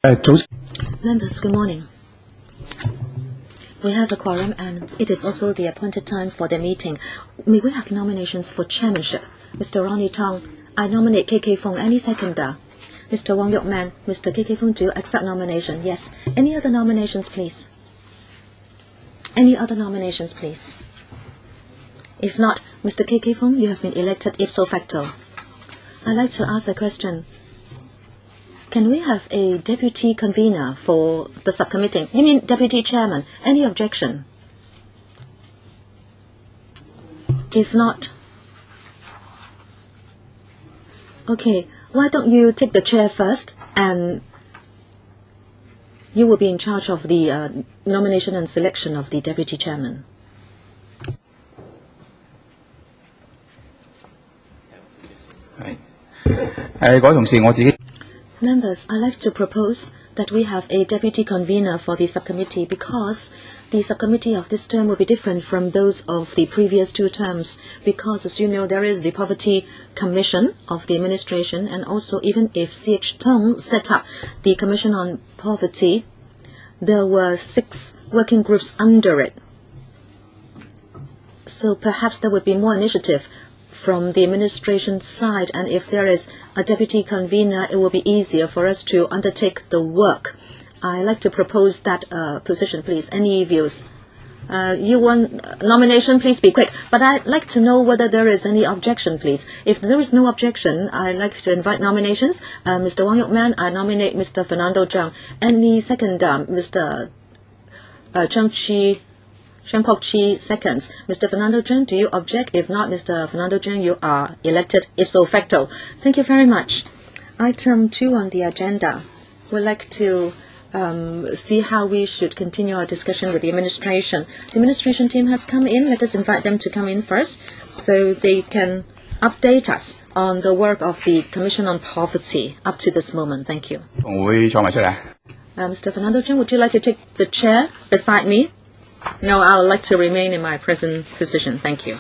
Members, good morning. We have a quorum and it is also the appointed time for the meeting. May we have nominations for chairmanship? Mr. Ronnie Tong, I nominate Kin-kee Fong. Any seconder? Mr. Wong Yok Man, Mr. Kin-kee Fong, do you accept nomination? Yes. Any other nominations, please? Any other nominations, please? If not, Mr. Kin-kee Fong, you have been elected ipso facto. I'd like to ask a question. Can we have a deputy convener for the subcommittee? You mean deputy chairman? Any objection? If not, okay, why don't you take the chair first and you will be in charge of the nomination and selection of the deputy chairman. Members, I'd like to propose that we have a deputy convener for the subcommittee because the subcommittee of this term will be different from those of the previous 2 terms because, as you know, there is the Poverty Commission of the administration, and also even if C.H. Tung set up the Commission on Poverty, there were 6 working groups under it. So perhaps there would be more initiative from the administration side, and if there is a deputy convener, it will be easier for us to undertake the work. I'd like to propose that position, please. Any views? You want nomination? Please be quick. But I'd like to know whether there is any objection, please. If there is no objection, I'd like to invite nominations. Mr. Wong Yok Man, I nominate Mr. Fernando Zhang. Any second, Mr. Shen Kok Chi seconds. Mr. Fernando Zhang, do you object? If not, Mr. Fernando Zhang, you are elected ipso facto. Thank you very much. Item 2 on the agenda. We'd like to see how we should continue our discussion with the administration. The administration team has come in. Let us invite them to come in first so they can update us on the work of the Commission on Poverty up to this moment. Thank you. Mr. Fernando Zhang, would you like to take the chair beside me? No, I would like to remain in my present position. Thank you.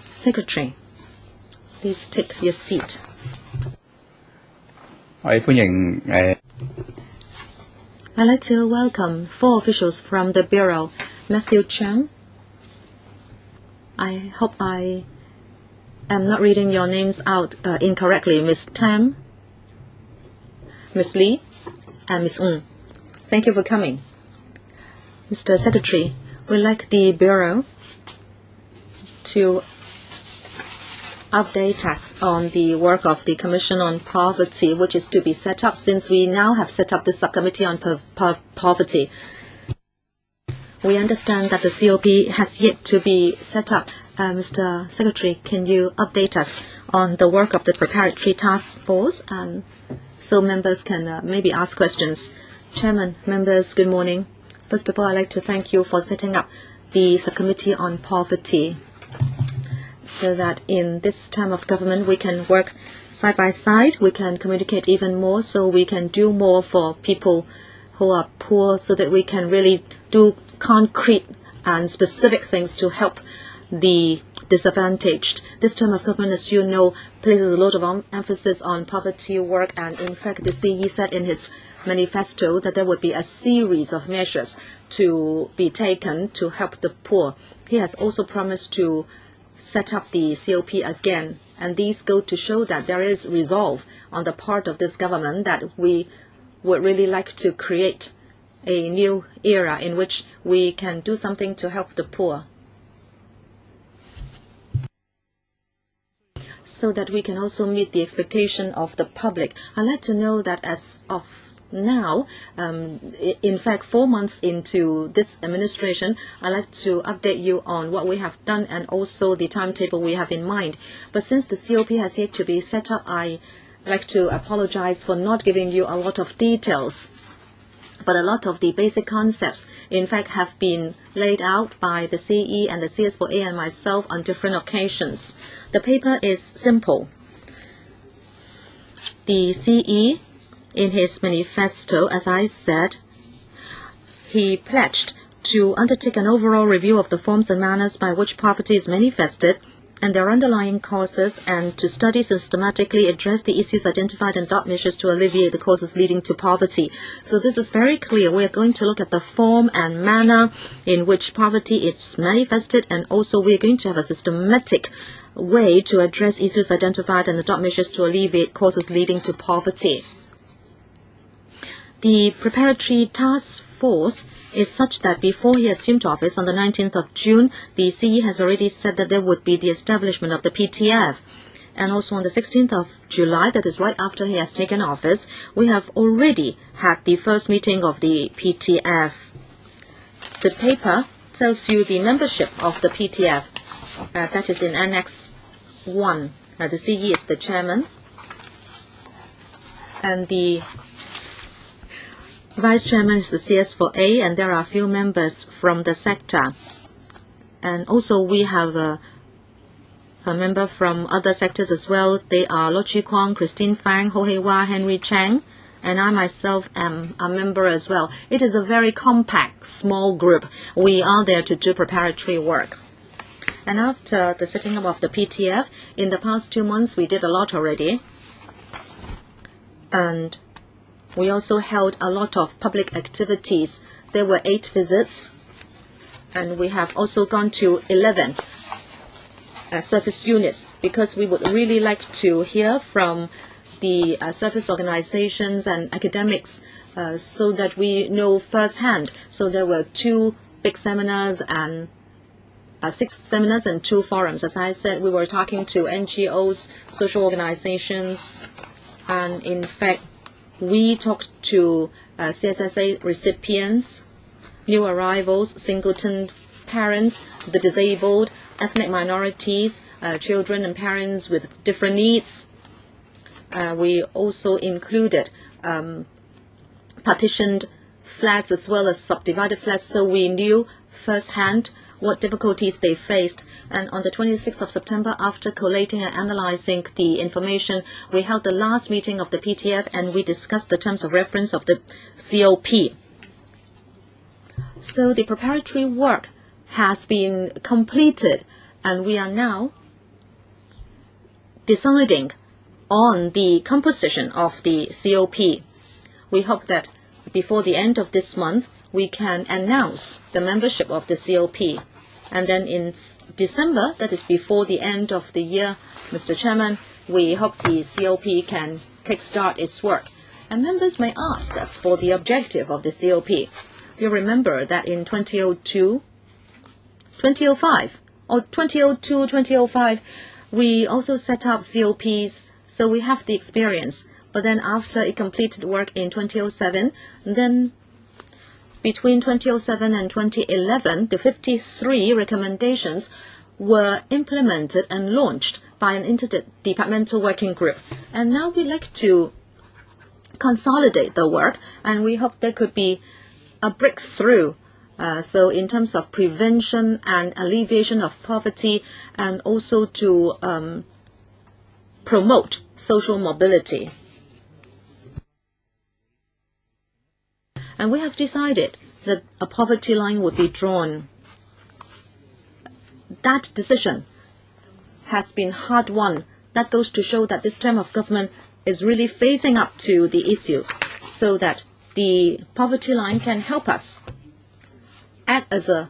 Secretary, please take your seat. I'd like to welcome 4 officials from the Bureau. Matthew Chang. I hope I am not reading your names out incorrectly. Ms. Tam, Ms. Lee, and Ms. Ng. Thank you for coming. Mr. Secretary, we'd like the Bureau to update us on the work of the Commission on Poverty, which is to be set up since we now have set up the Subcommittee on Poverty. We understand that the COP has yet to be set up. Mr. Secretary, can you update us on the work of the preparatory task force? So members can maybe ask questions. Chairman, members, good morning. First of all, I'd like to thank you for setting up the Subcommittee on Poverty so that in this term of government we can work side by side, we can communicate even more, so we can do more for people who are poor, so that we can really do concrete and specific things to help the disadvantaged. This term of government, as you know, places a lot of emphasis on poverty work, and in fact the CE said in his manifesto that there would be a series of measures to be taken to help the poor. He has also promised to set up the COP again, and these go to show that there is resolve on the part of this government that we would really like to create a new era in which we can do something to help the poor, so that we can also meet the expectation of the public. I'd like to know that as of now, in fact 4 months into this administration, I'd like to update you on what we have done and also the timetable we have in mind. But since the COP has yet to be set up, I like to apologize for not giving you a lot of details. But a lot of the basic concepts, in fact, have been laid out by the CE and the CS4A and myself on different occasions. The paper is simple. The CE, in his manifesto, as I said, he pledged to undertake an overall review of the forms and manners by which poverty is manifested and their underlying causes, and to study systematically, address the issues identified and adopt measures to alleviate the causes leading to poverty. So this is very clear. We are going to look at the form and manner in which poverty is manifested, and also we are going to have a systematic way to address issues identified and adopt measures to alleviate causes leading to poverty. The preparatory task force is such that before he assumed office on the 19th of June, the CE has already said that there would be the establishment of the PTF. And also on the 16th of July, that is right after he has taken office, we have already had the first meeting of the PTF. The paper tells you the membership of the PTF. That is in Annex 1. The CE is the chairman. And the Vice Chairman is the CS4A, and there are a few members from the sector. And also we have a member from other sectors as well. They are Lo Chi Kwong, Christine Fang, Ho Hei Wah, Henry Chang, and I myself am a member as well. It is a very compact, small group. We are there to do preparatory work. And after the setting up of the PTF, in the past 2 months, we did a lot already. And we also held a lot of public activities. There were 8 visits, and we have also gone to 11 service units, because we would really like to hear from the service organizations and academics so that we know firsthand. So there were 2 big seminars and 6 seminars and 2 forums. As I said, we were talking to NGOs, social organizations, and in fact, we talked to CSSA recipients, new arrivals, singleton parents, the disabled, ethnic minorities, children and parents with different needs. We also included partitioned flats as well as subdivided flats, so we knew firsthand what difficulties they faced. And on the 26th of September, after collating and analyzing the information, we held the last meeting of the PTF, and we discussed the terms of reference of the COP. So the preparatory work has been completed, and we are now deciding on the composition of the COP. We hope that before the end of this month, we can announce the membership of the COP. And then in December, that is before the end of the year, Mr. Chairman, we hope the COP can kickstart its work. And members may ask us for the objective of the COP. You remember that in 2002, 2005, or 2002, 2005, we also set up COPs, so we have the experience. But then after it completed work in 2007, then between 2007 and 2011, the 53 recommendations were implemented and launched by an interdepartmental working group. And now we'd like to consolidate the work, and we hope there could be a breakthrough. So in terms of prevention and alleviation of poverty, and also to promote social mobility. And we have decided that a poverty line would be drawn. That decision has been hard won. That goes to show that this term of government is really facing up to the issue, so that the poverty line can help us act as a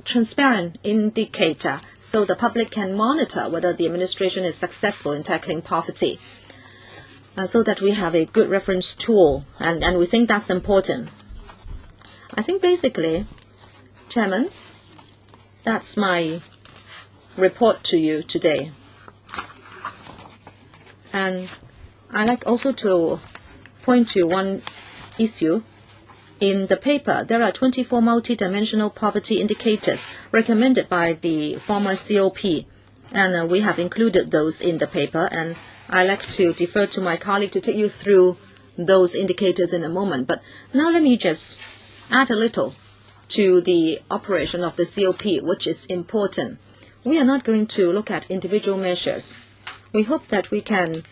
transparent indicator, so the public can monitor whether the administration is successful in tackling poverty. So that we have a good reference tool, and we think that's important. I think basically, Chairman, that's my report to you today. And I'd like also to point to one issue. In the paper, there are 24 multidimensional poverty indicators recommended by the former COP, and we have included those in the paper, and I'd like to defer to my colleague to take you through those indicators in a moment. But now let me just add a little to the operation of the COP, which is important. We are not going to look at individual measures. We hope that we can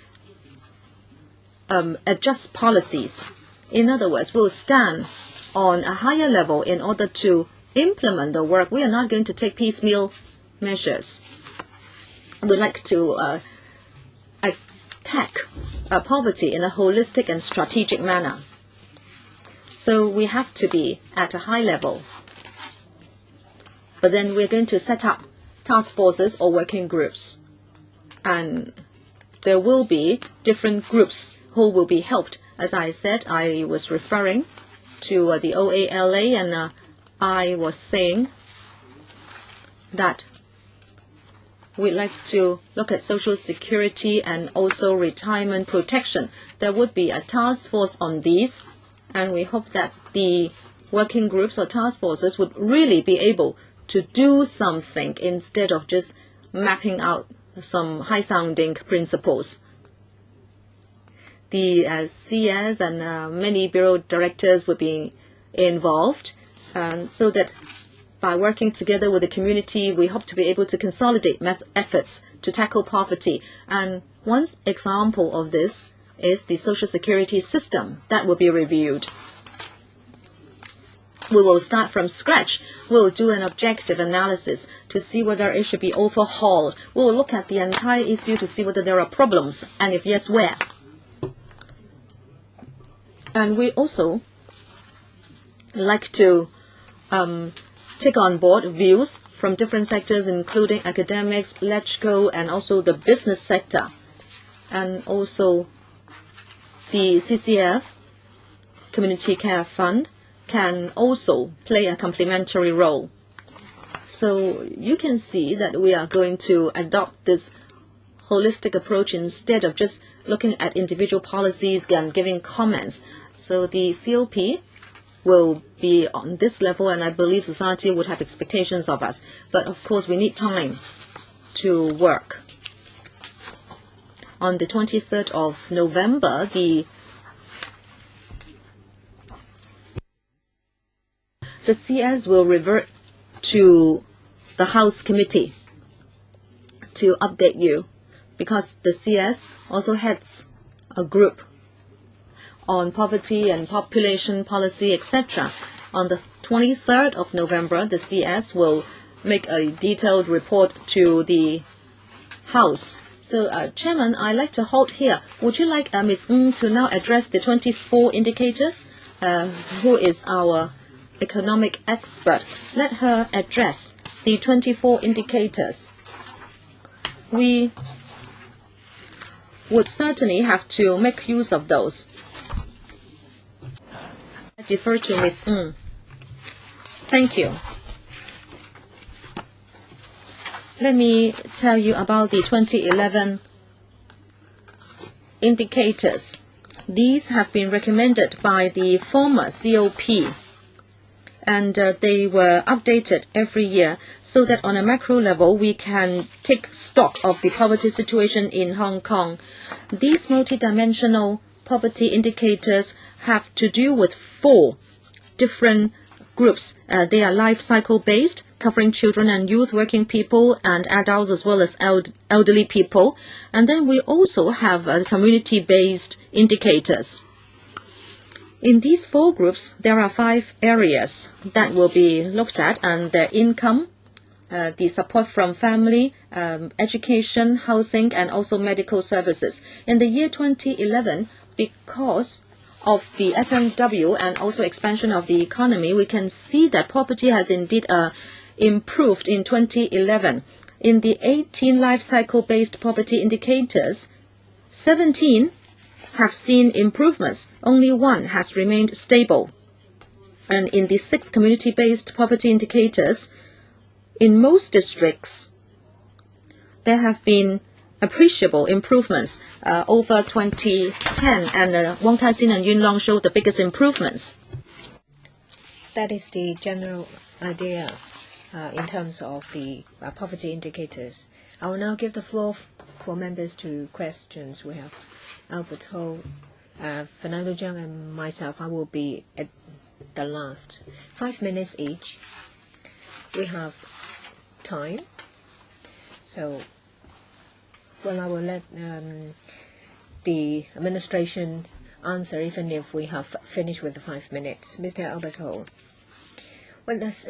adjust policies. In other words, we'll stand on a higher level in order to implement the work. We are not going to take piecemeal measures. We'd like to attack poverty in a holistic and strategic manner. So we have to be at a high level. But then we're going to set up task forces or working groups. And there will be different groups who will be helped. As I said, I was referring to the OALA, and I was saying that we'd like to look at social security and also retirement protection. There would be a task force on these, and we hope that the working groups or task forces would really be able to do something instead of just mapping out some high-sounding principles. The CS and many bureau directors would be involved, so that by working together with the community, we hope to be able to consolidate efforts to tackle poverty. And one example of this is the social security system that will be reviewed. We will start from scratch. We'll do an objective analysis to see whether it should be overhauled. We'll look at the entire issue to see whether there are problems, and if yes, where. And we also like to take on board views from different sectors, including academics, LegCo, and also the business sector. And also the CCF, Community Care Fund, can also play a complementary role. So you can see that we are going to adopt this holistic approach instead of just looking at individual policies and giving comments. So the COP will be on this level, and I believe society would have expectations of us. But of course, we need time to work. On the 23rd of November, the CS will revert to the House Committee to update you, because the CS also heads a group on poverty and population policy, etc. On the 23rd of November, the CS will make a detailed report to the House. So, Chairman, I'd like to halt here. Would you like Ms. Ng to now address the 24 indicators? Who is our economic expert? Let her address the 24 indicators. We would certainly have to make use of those. I defer to Ms. Ng. Thank you. Let me tell you about the 2011 indicators. These have been recommended by the former COP, and they were updated every year so that on a macro level we can take stock of the poverty situation in Hong Kong. These multidimensional poverty indicators have to do with 4 different groups. They are life cycle based, covering children and youth, working people and adults, as well as elderly people. And then we also have community based indicators. In these 4 groups, there are 5 areas that will be looked at, and their income, the support from family, education, housing, and also medical services. In the year 2011, because of the SMW and also expansion of the economy, we can see that poverty has indeed improved in 2011. In the 18 life cycle based poverty indicators, 17 have seen improvements. Only 1 has remained stable. And in the 6 community-based poverty indicators, in most districts, there have been appreciable improvements over 2010, and Wong Tai Sin and Yuen Long showed the biggest improvements. That is the general idea in terms of the poverty indicators. I will now give the floor for members to questions, we have Albert Ho, Fernando Zhang, and myself. I will be at the last. 5 minutes each. We have time. So, well, I will let the administration answer even if we have finished with the 5 minutes. Mr. Albert Ho. Well, that's,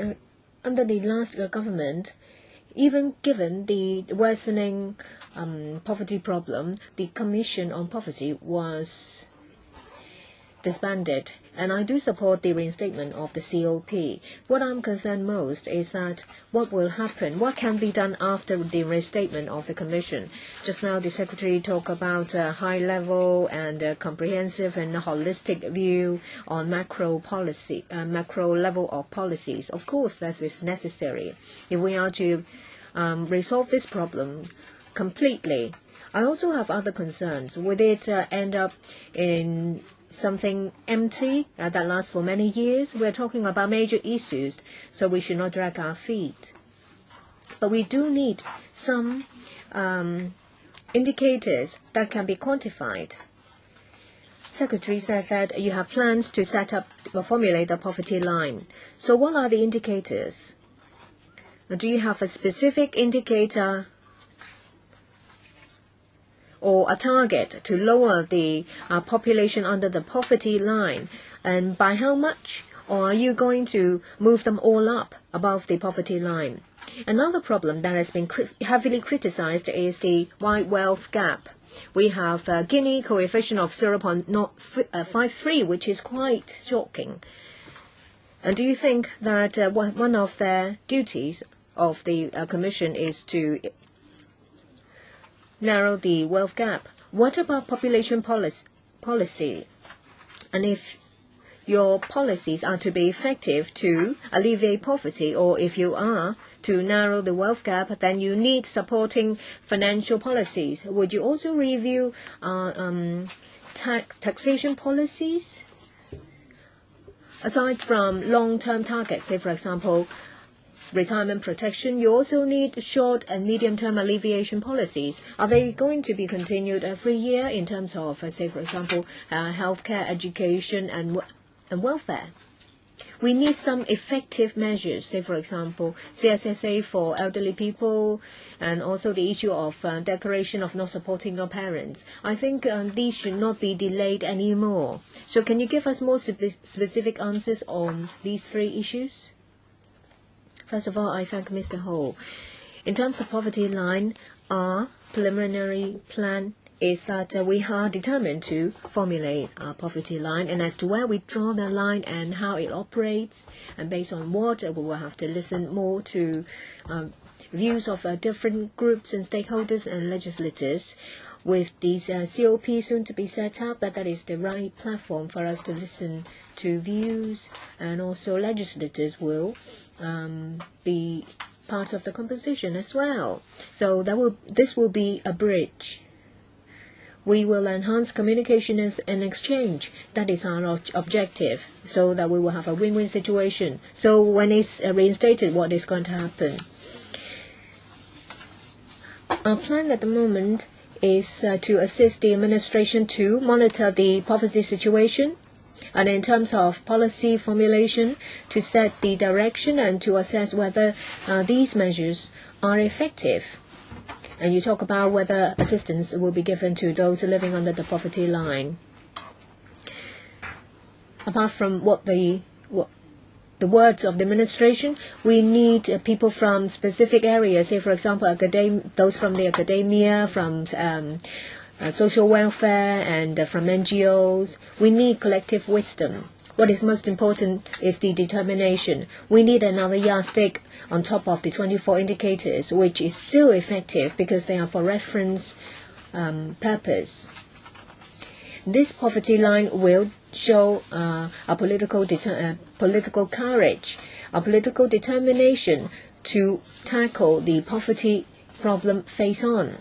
under the last government, even given the worsening poverty problem, the Commission on Poverty was disbanded, and I do support the reinstatement of the COP. What I'm concerned most is that what will happen, what can be done after the reinstatement of the Commission. Just now the Secretary talked about a high-level and comprehensive and holistic view on macro level of policies. Of course, that is necessary if we are to resolve this problem completely. I also have other concerns. Would it end up in something empty that lasts for many years? We're talking about major issues, so we should not drag our feet. But we do need some indicators that can be quantified. Secretary said that you have plans to set up or formulate a poverty line. So what are the indicators? Do you have a specific indicator or a target to lower the population under the poverty line, and by how much? Or are you going to move them all up above the poverty line? Another problem that has been heavily criticized is the wide wealth gap. We have a Gini coefficient of 0.53, which is quite shocking. And do you think that one of their duties of the Commission is to narrow the wealth gap? What about population policy? And if your policies are to be effective to alleviate poverty, or if you are to narrow the wealth gap, then you need supporting financial policies. Would you also review taxation policies? Aside from long-term targets, say for example, retirement protection, you also need short and medium-term alleviation policies. Are they going to be continued every year in terms of, say, for example, healthcare, education, and welfare? We need some effective measures, say, for example, CSSA for elderly people, and also the issue of declaration of not supporting your parents. I think these should not be delayed anymore. So can you give us more specific answers on these 3 issues? First of all, I thank Mr. Ho. In terms of poverty line, our preliminary plan is that we are determined to formulate a poverty line, and as to where we draw the line and how it operates, and based on what, we will have to listen more to views of different groups and stakeholders and legislators. With these COP soon to be set up, that is the right platform for us to listen to views, and also legislators will be part of the composition as well. So this will be a bridge. We will enhance communication and exchange. That is our objective, so that we will have a win-win situation. So when it's reinstated, what is going to happen? Our plan at the moment is to assist the administration to monitor the poverty situation, and in terms of policy formulation, to set the direction and to assess whether these measures are effective. And you talk about whether assistance will be given to those living under the poverty line. Apart from what the words of the administration, we need people from specific areas, say for example those from the academia, from social welfare, and from NGOs. We need collective wisdom. What is most important is the determination. We need another yardstick on top of the 24 indicators, which is still effective because they are for reference purpose. This poverty line will show a political courage, a political determination to tackle the poverty problem face on.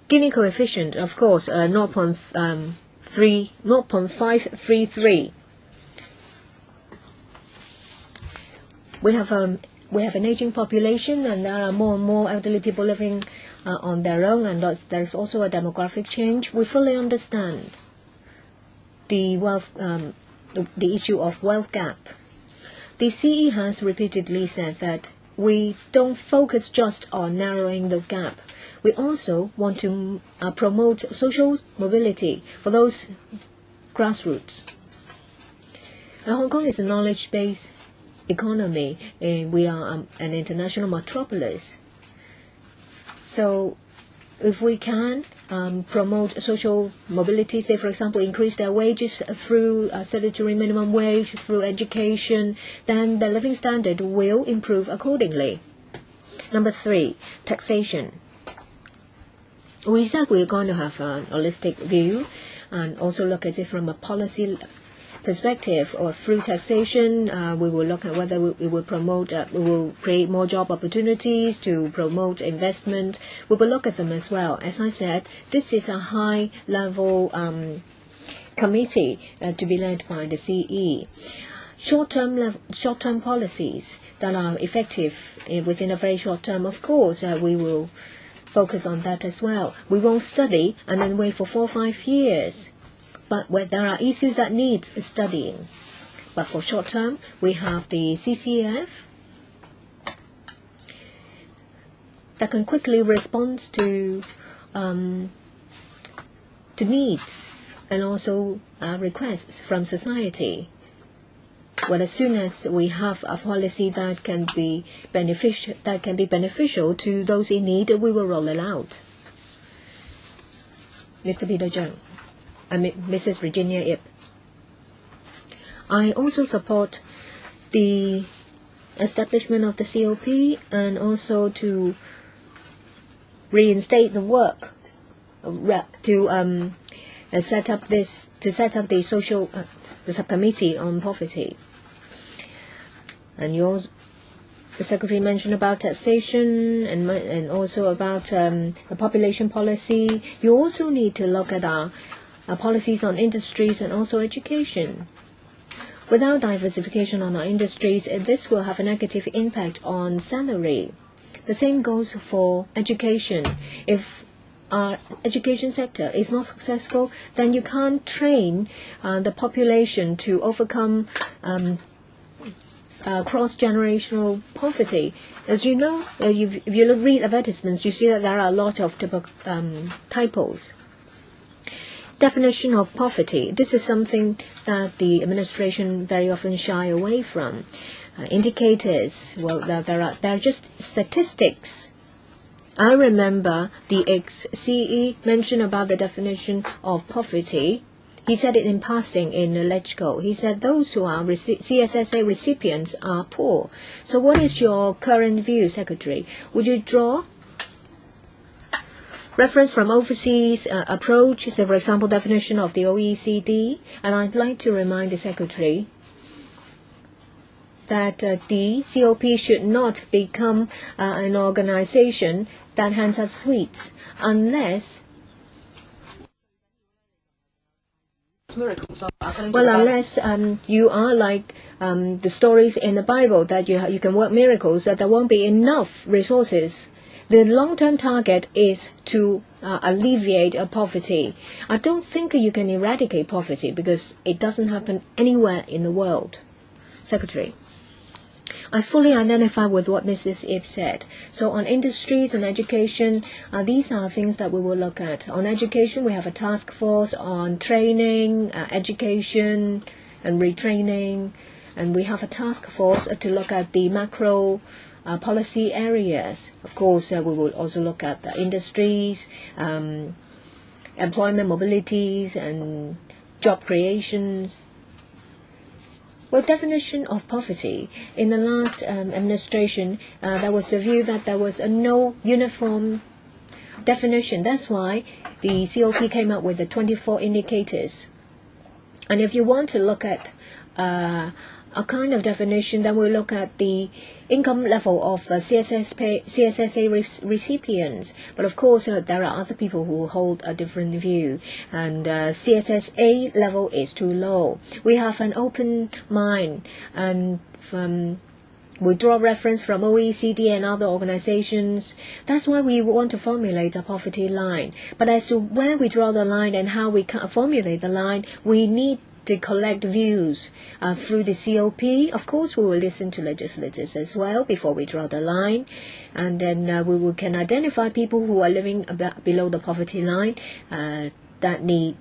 Gini coefficient, of course, 0.533. We have an aging population, and there are more and more elderly people living on their own, and there's also a demographic change. We fully understand the issue of wealth gap. The CE has repeatedly said that we don't focus just on narrowing the gap. We also want to promote social mobility for those grassroots. Hong Kong is a knowledge-based economy, and we are an international metropolis. So if we can promote social mobility, say, for example, increase their wages through statutory minimum wage, through education, then the living standard will improve accordingly. Number 3, taxation. We said we're going to have a holistic view and also look at it from a policy perspective, or through taxation. We will look at whether we will promote, we will create more job opportunities to promote investment. We will look at them as well. As I said, this is a high-level committee to be led by the CE. Short-term policies that are effective within a very short term, of course, we will focus on that as well. We won't study and then wait for 4 or 5 years. But where there are issues that need studying. But for short term, we have the CCF that can quickly respond to needs and also requests from society. Well, as soon as we have a policy that can be beneficial to those in need, we will roll it out. Mr. Peter Zhang. Mrs. Virginia Ip. I also support the establishment of the COP and also to reinstate the work to set up the subcommittee on poverty. And the Secretary mentioned about taxation and also about the population policy. You also need to look at our policies on industries and also education. Without diversification on our industries, this will have a negative impact on salary. The same goes for education. If our education sector is not successful, then you can't train the population to overcome cross-generational poverty. As you know, if you read advertisements, you see that there are a lot of typos. Definition of poverty. This is something that the administration very often shy away from. Indicators, well, there are just statistics. I remember the ex-CE mentioned about the definition of poverty. He said it in passing in LegCo. He said those who are CSSA recipients are poor. So what is your current view, Secretary? Would you draw reference from overseas approach, so for example, definition of the OECD? And I'd like to remind the Secretary that the COP should not become an organization that hands out sweets unless you are like the stories in the Bible that you can work miracles, that there won't be enough resources. The long-term target is to alleviate poverty. I don't think you can eradicate poverty because it doesn't happen anywhere in the world. Secretary. I fully identify with what Mrs. Ip said. So on industries and education, these are things that we will look at. On education, we have a task force on training, education, and retraining. And we have a task force to look at the macro policy areas. Of course, we will also look at the industries, employment mobilities, and job creations. Well, definition of poverty. In the last administration, there was the view that there was no uniform definition. That's why the COP came up with the 24 indicators. And if you want to look at a kind of definition, then we'll look at the income level of CSSA recipients. But of course, there are other people who hold a different view, and CSSA level is too low. We have an open mind, and We draw reference from OECD and other organizations. That's why we want to formulate a poverty line. But as to where we draw the line and how we formulate the line, we need to collect views through the COP. Of course, we will listen to legislators as well before we draw the line. And then we can identify people who are living below the poverty line that need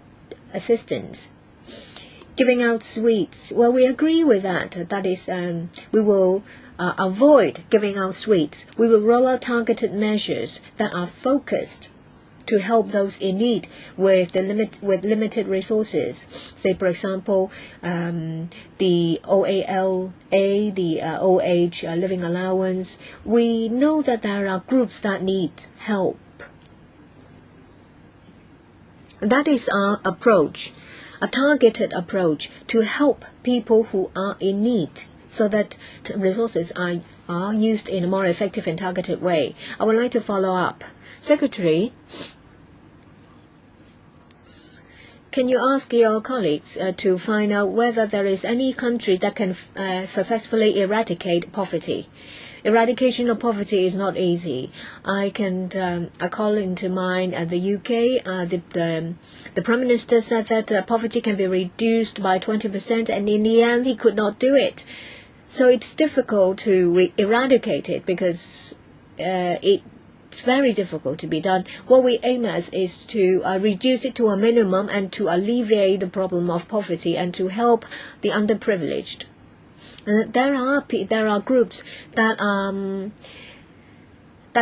assistance. Giving out sweets. Well, we agree with that. That is, we will avoid giving out sweets. We will roll out targeted measures that are focused to help those in need with limited resources. Say, for example, the OALA, the old age living allowance. We know that there are groups that need help. That is our approach, a targeted approach to help people who are in need, so that resources are used in a more effective and targeted way. I would like to follow up. Secretary, can you ask your colleagues to find out whether there is any country that can successfully eradicate poverty? Eradication of poverty is not easy. I call into mind the UK. The Prime Minister said that poverty can be reduced by 20%, and in the end he could not do it. So it's difficult to eradicate it because it's very difficult to be done. What we aim at is to reduce it to a minimum and to alleviate the problem of poverty and to help the underprivileged. There are groups that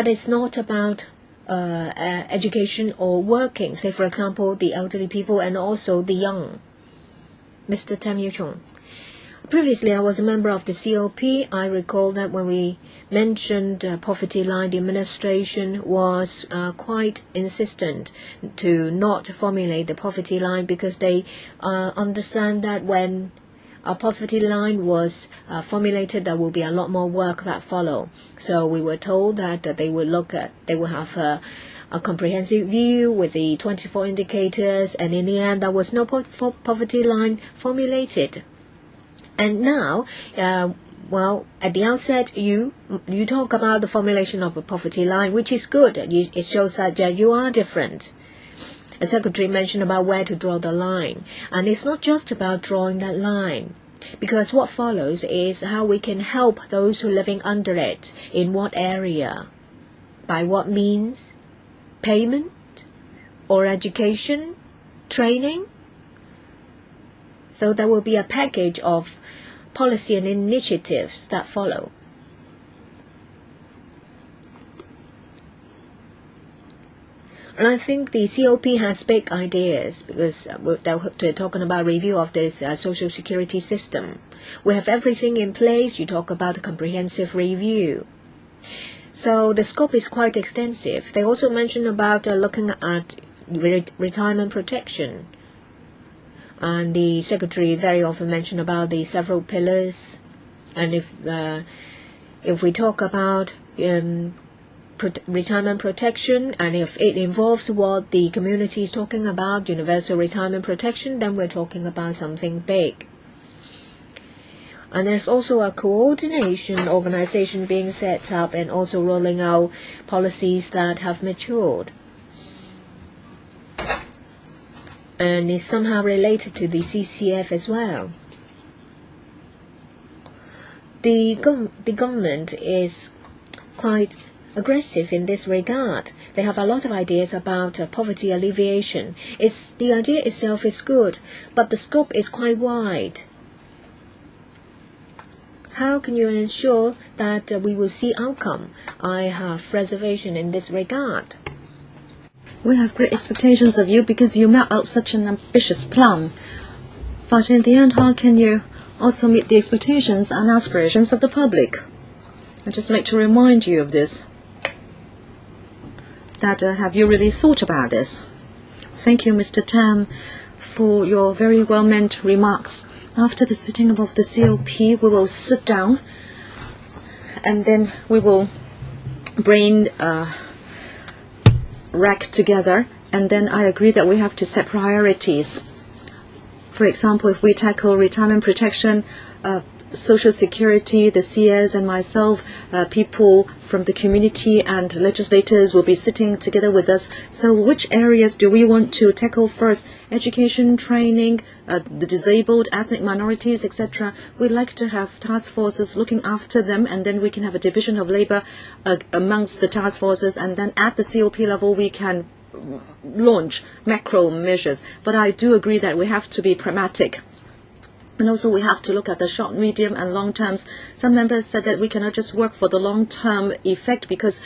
is not about education or working. Say, for example, the elderly people and also the young. Mr. Tam Yu Chung. Previously, I was a member of the COP. I recall that when we mentioned poverty line, the administration was quite insistent to not formulate the poverty line because they understand that when a poverty line was formulated, there will be a lot more work that follow. So we were told that they will have a comprehensive view with the 24 indicators, and in the end, there was no poverty line formulated. And now, at the outset, you talk about the formulation of a poverty line, which is good. It shows that you are different. The Secretary mentioned about where to draw the line. And it's not just about drawing that line, because what follows is how we can help those who are living under it, in what area, by what means, payment, or education, training. So there will be a package of policy and initiatives that follow. And I think the COP has big ideas because they're talking about review of this social security system. We have everything in place. You talk about a comprehensive review. So the scope is quite extensive. They also mention about looking at retirement protection. And the Secretary very often mentioned about the several pillars. And if we talk about retirement protection, and if it involves what the community is talking about, universal retirement protection, then we're talking about something big. And there's also a coordination organization being set up and also rolling out policies that have matured. And is somehow related to the CCF as well. The government is quite aggressive in this regard. They have a lot of ideas about poverty alleviation. The idea itself is good, but the scope is quite wide. How can you ensure that we will see outcome? I have reservation in this regard. We have great expectations of you because you map out such an ambitious plan. But in the end, how can you also meet the expectations and aspirations of the public? I'd just like to remind you of this. Have you really thought about this? Thank you, Mr. Tam, for your very well-meant remarks. After the sitting of the COP, we will sit down and then we will bring rack together, and then I agree that we have to set priorities. For example, if we tackle retirement protection, Social Security, the CS and myself, people from the community and legislators will be sitting together with us. So which areas do we want to tackle first? Education, training, the disabled, ethnic minorities, etc. We'd like to have task forces looking after them, and then we can have a division of labor amongst the task forces, and then at the COP level we can launch macro measures. But I do agree that we have to be pragmatic. And also we have to look at the short, medium and long terms. Some members said that we cannot just work for the long-term effect because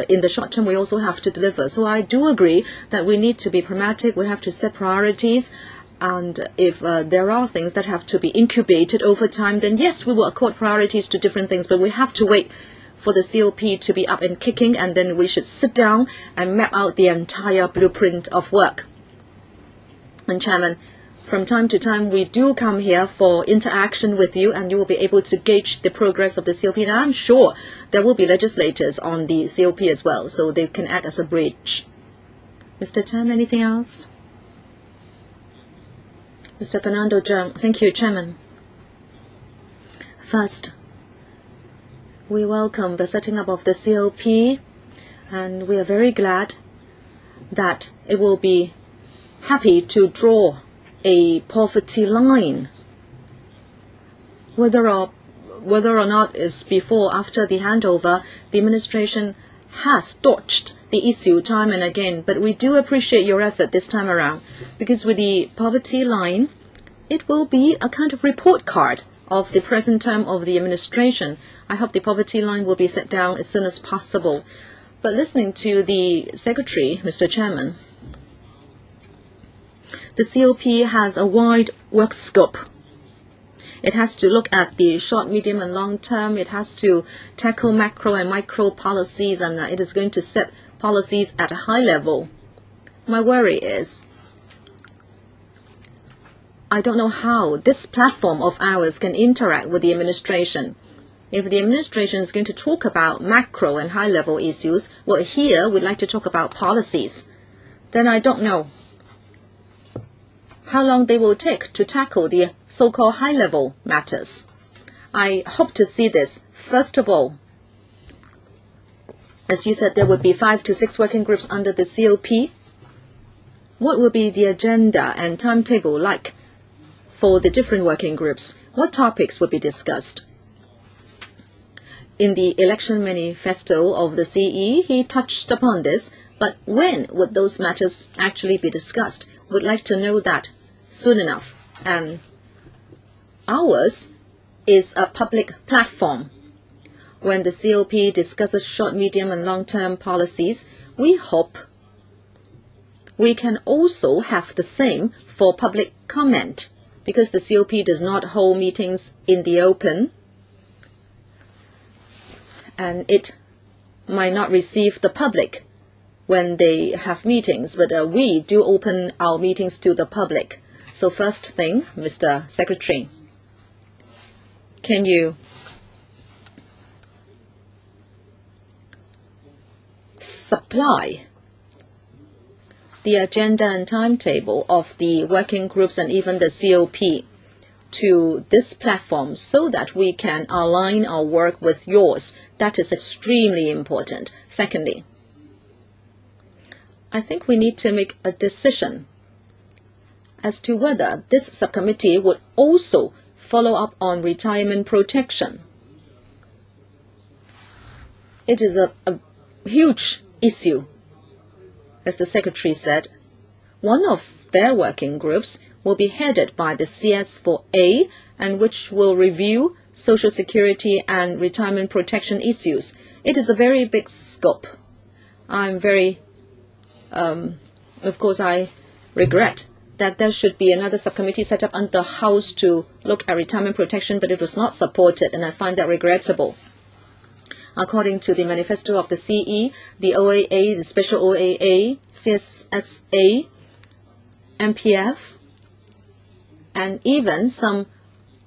in the short term we also have to deliver. So I do agree that we need to be pragmatic. We have to set priorities. And if there are things that have to be incubated over time, then yes, we will accord priorities to different things. But we have to wait for the COP to be up and kicking, and then we should sit down and map out the entire blueprint of work. And Chairman, from time to time, we do come here for interaction with you, and you will be able to gauge the progress of the COP. And I'm sure there will be legislators on the COP as well, so they can act as a bridge. Mr. Tam, anything else? Mr. Fernando Zhang. Thank you, Chairman. First, we welcome the setting up of the COP, and we are very glad that it will be happy to draw a poverty line. Whether or not it's before or after the handover, the administration has dodged the issue time and again, but we do appreciate your effort this time around, because with the poverty line, it will be a kind of report card of the present term of the administration. I hope the poverty line will be set down as soon as possible. But listening to the Secretary, Mr. Chairman, the COP has a wide work scope. It has to look at the short, medium and long term. It has to tackle macro and micro policies, and it is going to set policies at a high level. My worry is, I don't know how this platform of ours can interact with the administration. If the administration is going to talk about macro and high-level issues, well, here we'd like to talk about policies, then I don't know how long they will take to tackle the so-called high-level matters. I hope to see this. First of all, as you said, there would be 5 to 6 working groups under the COP. What will be the agenda and timetable like for the different working groups? What topics will be discussed? In the election manifesto of the CE, he touched upon this, but when would those matters actually be discussed? We'd like to know that soon enough. And ours is a public platform. When the COP discusses short, medium and long-term policies, we hope we can also have the same for public comment, because the COP does not hold meetings in the open, and it might not receive the public when they have meetings, but we do open our meetings to the public. So first thing, Mr. Secretary, can you supply the agenda and timetable of the working groups and even the COP to this platform so that we can align our work with yours? That is extremely important. Secondly, I think we need to make a decision as to whether this subcommittee would also follow up on retirement protection. It is a huge issue. As the Secretary said, one of their working groups will be headed by the CS4A, and which will review Social Security and retirement protection issues. It is a very big scope. I'm very, of course, I regret that there should be another subcommittee set up under the House to look at retirement protection, but it was not supported, and I find that regrettable. According to the manifesto of the CE, the OAA, the Special OAA, CSSA, MPF, and even some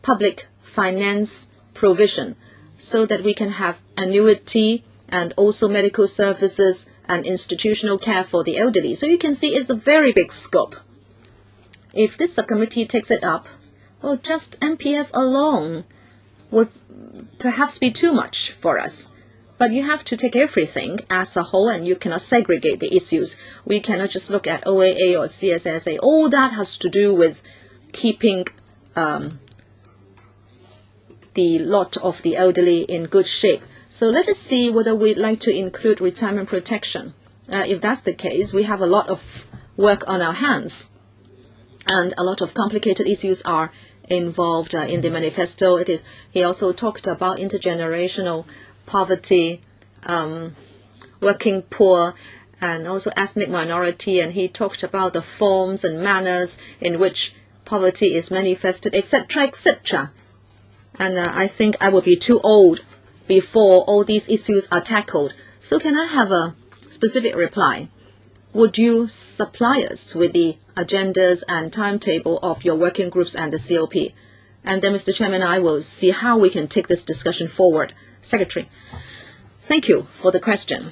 public finance provision, so that we can have annuity and also medical services and institutional care for the elderly. So you can see it's a very big scope. If this subcommittee takes it up, well, just MPF alone would perhaps be too much for us. But you have to take everything as a whole, and you cannot segregate the issues. We cannot just look at OAA or CSSA. All that has to do with keeping the lot of the elderly in good shape. So let us see whether we'd like to include retirement protection. If that's the case, we have a lot of work on our hands, and a lot of complicated issues are involved in the manifesto. He also talked about intergenerational poverty, working poor, and also ethnic minority, and he talked about the forms and manners in which poverty is manifested, etc., etc. And I think I will be too old before all these issues are tackled. So can I have a specific reply? Would you supply us with the agendas and timetable of your working groups and the COP? And then, Mr. Chairman, I will see how we can take this discussion forward. Secretary, thank you for the question.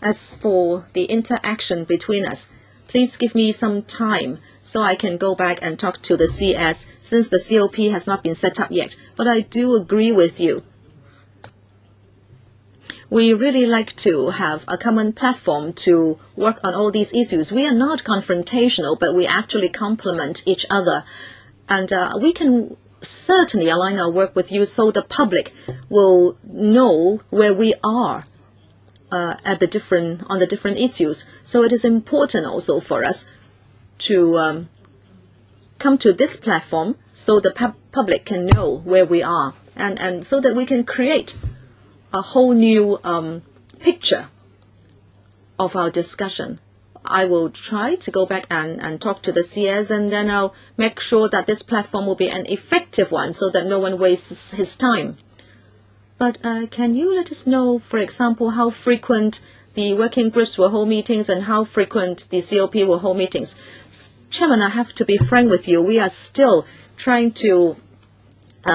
As for the interaction between us, please give me some time so I can go back and talk to the CS, since the COP has not been set up yet. But I do agree with you. We really like to have a common platform to work on all these issues. We are not confrontational, but we actually complement each other. And we can certainly align our work with you so the public will know where we are on the different issues. So it is important also for us to come to this platform so the public can know where we are, and so that we can create a whole new picture of our discussion. I will try to go back and talk to the CS, and then I'll make sure that this platform will be an effective one so that no one wastes his time. But can you let us know, for example, how frequent the working groups will hold meetings and how frequent the COP will hold meetings? Chairman, I have to be frank with you. We are still trying to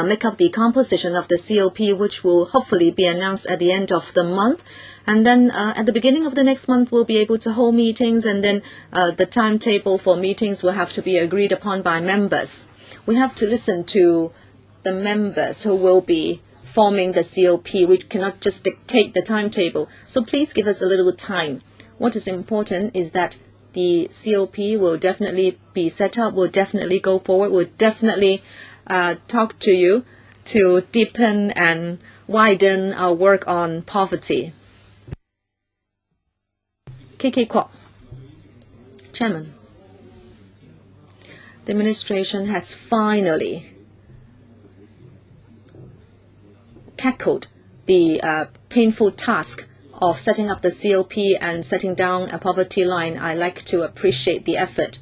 make up the composition of the COP, which will hopefully be announced at the end of the month. And then at the beginning of the next month, we'll be able to hold meetings, and then the timetable for meetings will have to be agreed upon by members. We have to listen to the members who will be forming the COP. We cannot just dictate the timetable. So please give us a little time. What is important is that the COP will definitely be set up, will definitely go forward, will definitely talk to you to deepen and widen our work on poverty. Kin-kee Kwok. Chairman, the administration has finally tackled the painful task of setting up the COP and setting down a poverty line. I like to appreciate the effort.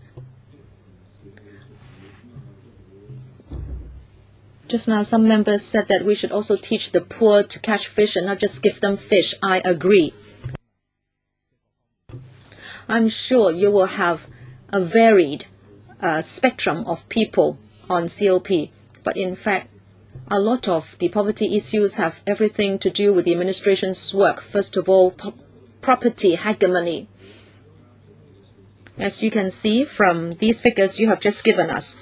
Just now, some members said that we should also teach the poor to catch fish and not just give them fish. I agree. I'm sure you will have a varied spectrum of people on COP, but in fact, a lot of the poverty issues have everything to do with the administration's work. First of all, property hegemony. As you can see from these figures you have just given us,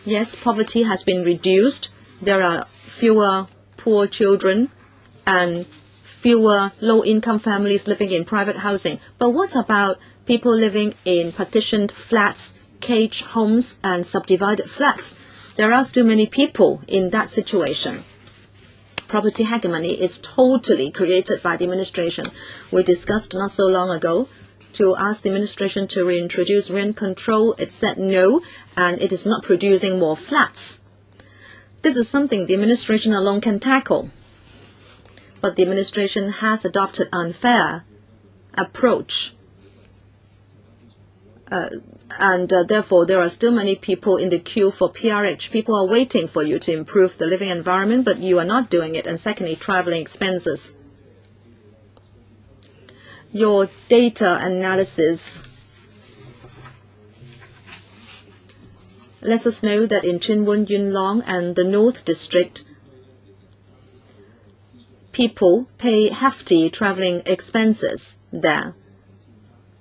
yes, poverty has been reduced. There are fewer poor children and fewer low-income families living in private housing. But what about people living in partitioned flats, cage homes, and subdivided flats? There are still many people in that situation. Property hegemony is totally created by the administration. We discussed not so long ago to ask the administration to reintroduce rent control. It said no, and it is not producing more flats. This is something the administration alone can tackle. But the administration has adopted an unfair approach. Therefore, there are still many people in the queue for PRH. People are waiting for you to improve the living environment, but you are not doing it. And secondly, traveling expenses. Your data analysis lets us know that in Tuen Mun, Yuen Long, and the North District, people pay hefty traveling expenses there.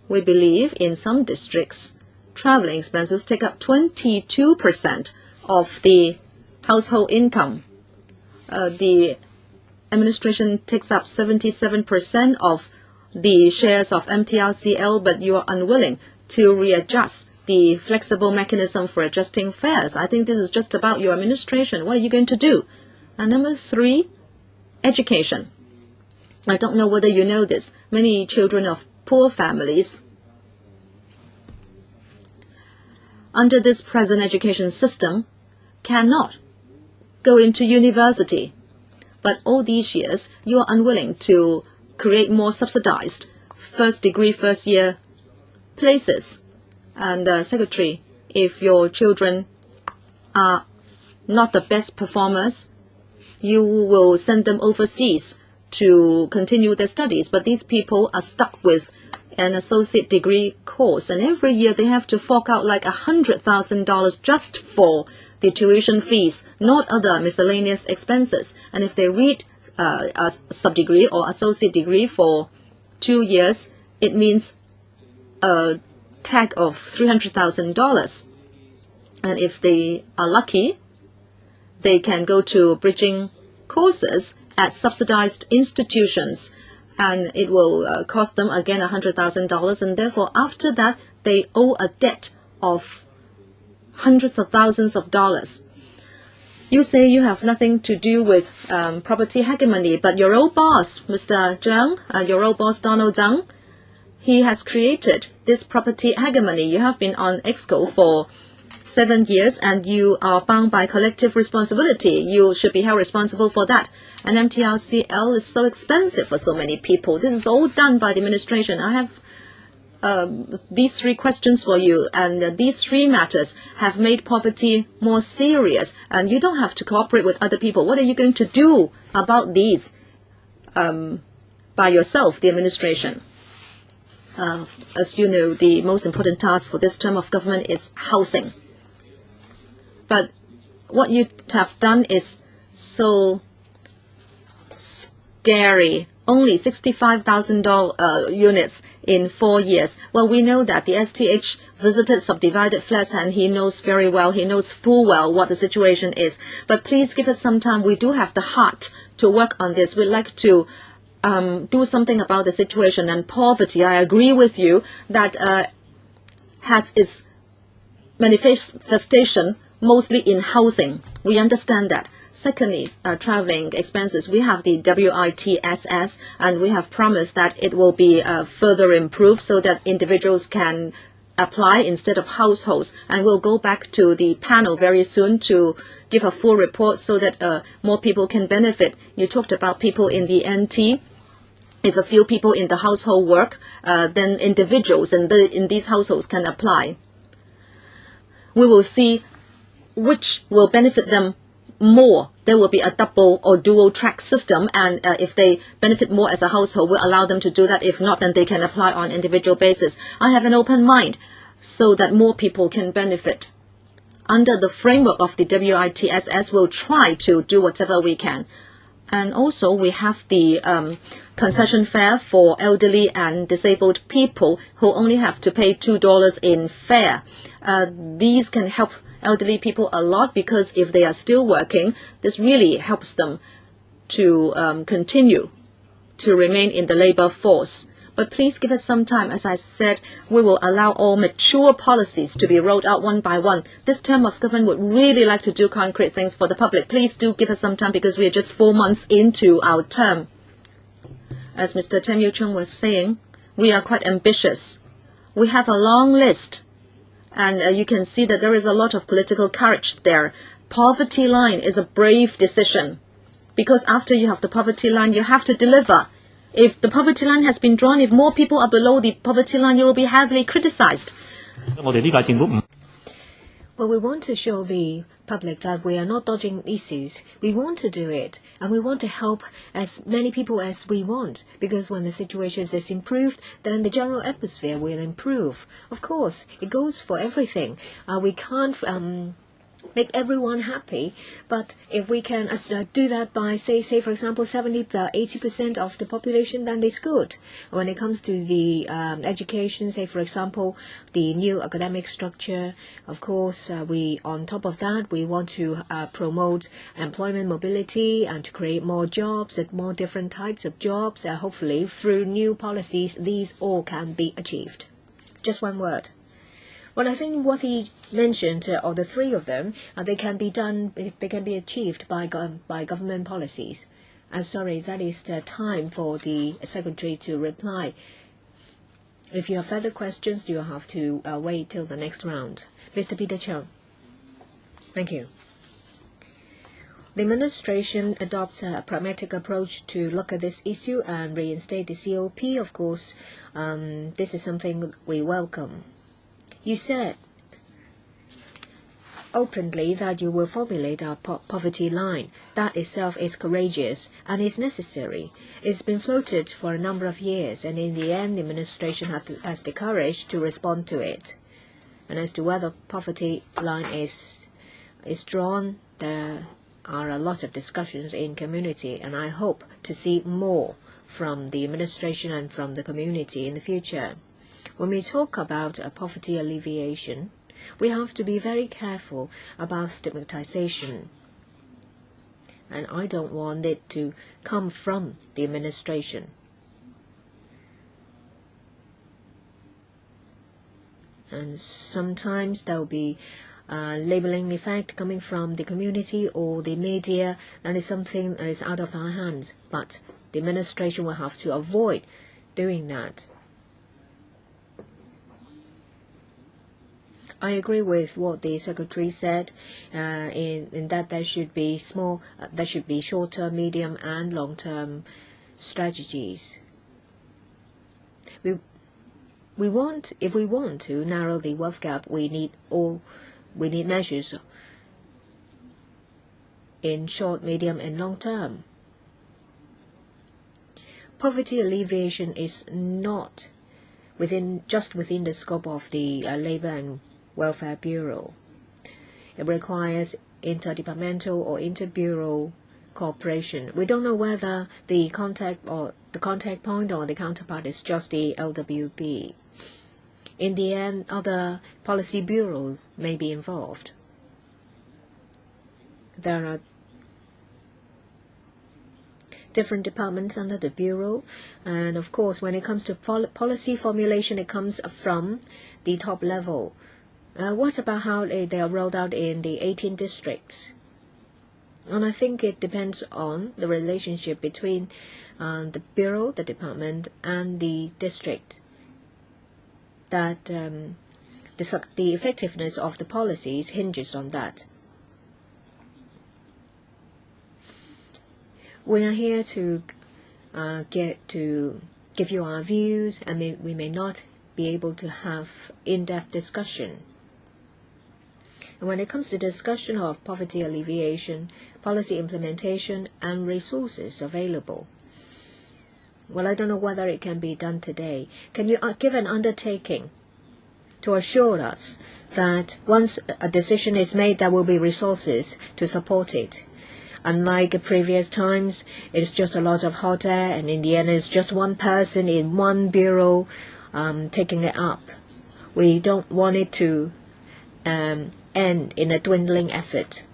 We believe in some districts, traveling expenses take up 22% of the household income. the administration takes up 77% of the shares of MTRCL, but you are unwilling to readjust the flexible mechanism for adjusting fares. I think this is just about your administration. What are you going to do? And number 3, education. I don't know whether you know this. Many children of poor families under this present education system cannot go into university. But all these years, you are unwilling to create more subsidized first degree, first year places. And Secretary, if your children are not the best performers, you will send them overseas to continue their studies. But these people are stuck with an associate degree course, and every year they have to fork out like $100,000 just for the tuition fees, not other miscellaneous expenses. And if they read a sub-degree or associate degree for 2 years, it means a tag of $300,000. And if they are lucky, they can go to bridging courses at subsidized institutions, and it will cost them again $100,000. And therefore, after that, they owe a debt of hundreds of thousands of dollars. You say you have nothing to do with property hegemony, but your old boss, Mr. Zhang, your old boss Donald Zhang, he has created this property hegemony. You have been on EXCO for 7 years, and you are bound by collective responsibility. You should be held responsible for that. And MTRCL is so expensive for so many people. This is all done by the administration. I have these 3 questions for you, and these 3 matters have made poverty more serious, and you don't have to cooperate with other people. What are you going to do about these by yourself, the administration? As you know, the most important task for this term of government is housing. But what you have done is so scary. Only 65,000 units in 4 years. Well, we know that the STH visited subdivided flats, and he knows very well, he knows full well what the situation is. But please give us some time. We do have the heart to work on this. We'd like to do something about the situation. And poverty, I agree with you, that has its manifestation mostly in housing. We understand that. Secondly, traveling expenses. We have the WITSS, and we have promised that it will be further improved so that individuals can apply instead of households. And we'll go back to the panel very soon to give a full report so that more people can benefit. You talked about people in the NT. If a few people in the household work, then individuals in these households can apply. We will see which will benefit them more. There will be a double or dual track system, and if they benefit more as a household, we'll allow them to do that. If not, then they can apply on individual basis. I have an open mind so that more people can benefit. Under the framework of the WITSS, we'll try to do whatever we can. And also, we have the concession fare for elderly and disabled people who only have to pay $2 in fare. These can help elderly people a lot, because if they are still working, this really helps them to continue to remain in the labor force. But please give us some time. As I said, we will allow all mature policies to be rolled out one by one. This term of government would really like to do concrete things for the public. Please do give us some time, because we are just 4 months into our term. As Mr. Tam Yu Chung was saying, we are quite ambitious. We have a long list. And you can see that there is a lot of political courage there. Poverty line is a brave decision, because after you have the poverty line, you have to deliver. If the poverty line has been drawn, if more people are below the poverty line, you will be heavily criticized. Well, we want to show the public that we are not dodging issues. We want to do it, and we want to help as many people as we want, because when the situation is improved, then the general atmosphere will improve. Of course, it goes for everything. We can't make everyone happy. But if we can do that by, say for example, 80% of the population, then it's good. When it comes to the education, say for example, the new academic structure, of course, on top of that, we want to promote employment mobility and to create more jobs and more different types of jobs. Hopefully, through new policies, these all can be achieved. Just one word. Well, I think what he mentioned, or the three of them, they can be done. They can be achieved by government policies. I'm sorry, that is the time for the Secretary to reply. If you have further questions, you have to wait till the next round. Mr. Peter Chung. Thank you. The administration adopts a pragmatic approach to look at this issue and reinstate the COP. Of course, this is something we welcome. You said openly that you will formulate a poverty line. That itself is courageous and is necessary. It's been floated for a number of years, and in the end, the administration has the courage to respond to it. And as to whether poverty line is drawn, there are a lot of discussions in community, and I hope to see more from the administration and from the community in the future. When we talk about poverty alleviation, we have to be very careful about stigmatization. And I don't want it to come from the administration. And sometimes there will be labeling effect coming from the community or the media. That is something that is out of our hands. But the administration will have to avoid doing that. I agree with what the Secretary said, in that there should be short-term, medium, and long-term strategies. If we want to narrow the wealth gap, we need measures in short, medium, and long term. Poverty alleviation is not just within the scope of the Labour and Welfare Bureau. It requires interdepartmental or interbureau cooperation. We don't know whether the contact point or the counterpart is just the LWB. In the end, other policy bureaus may be involved. There are different departments under the bureau, and of course, when it comes to policy formulation, it comes from the top level. What about how they are rolled out in the 18 districts? And I think it depends on the relationship between the bureau, the department, and the district. That the effectiveness of the policies hinges on that. We are here to give you our views, and we may not be able to have in-depth discussion. And when it comes to discussion of poverty alleviation, policy implementation, and resources available, well, I don't know whether it can be done today. Can you give an undertaking to assure us that once a decision is made, there will be resources to support it? Unlike previous times, it's just a lot of hot air, and in the end, it's just one person in one bureau taking it up. We don't want it to end in a dwindling effort.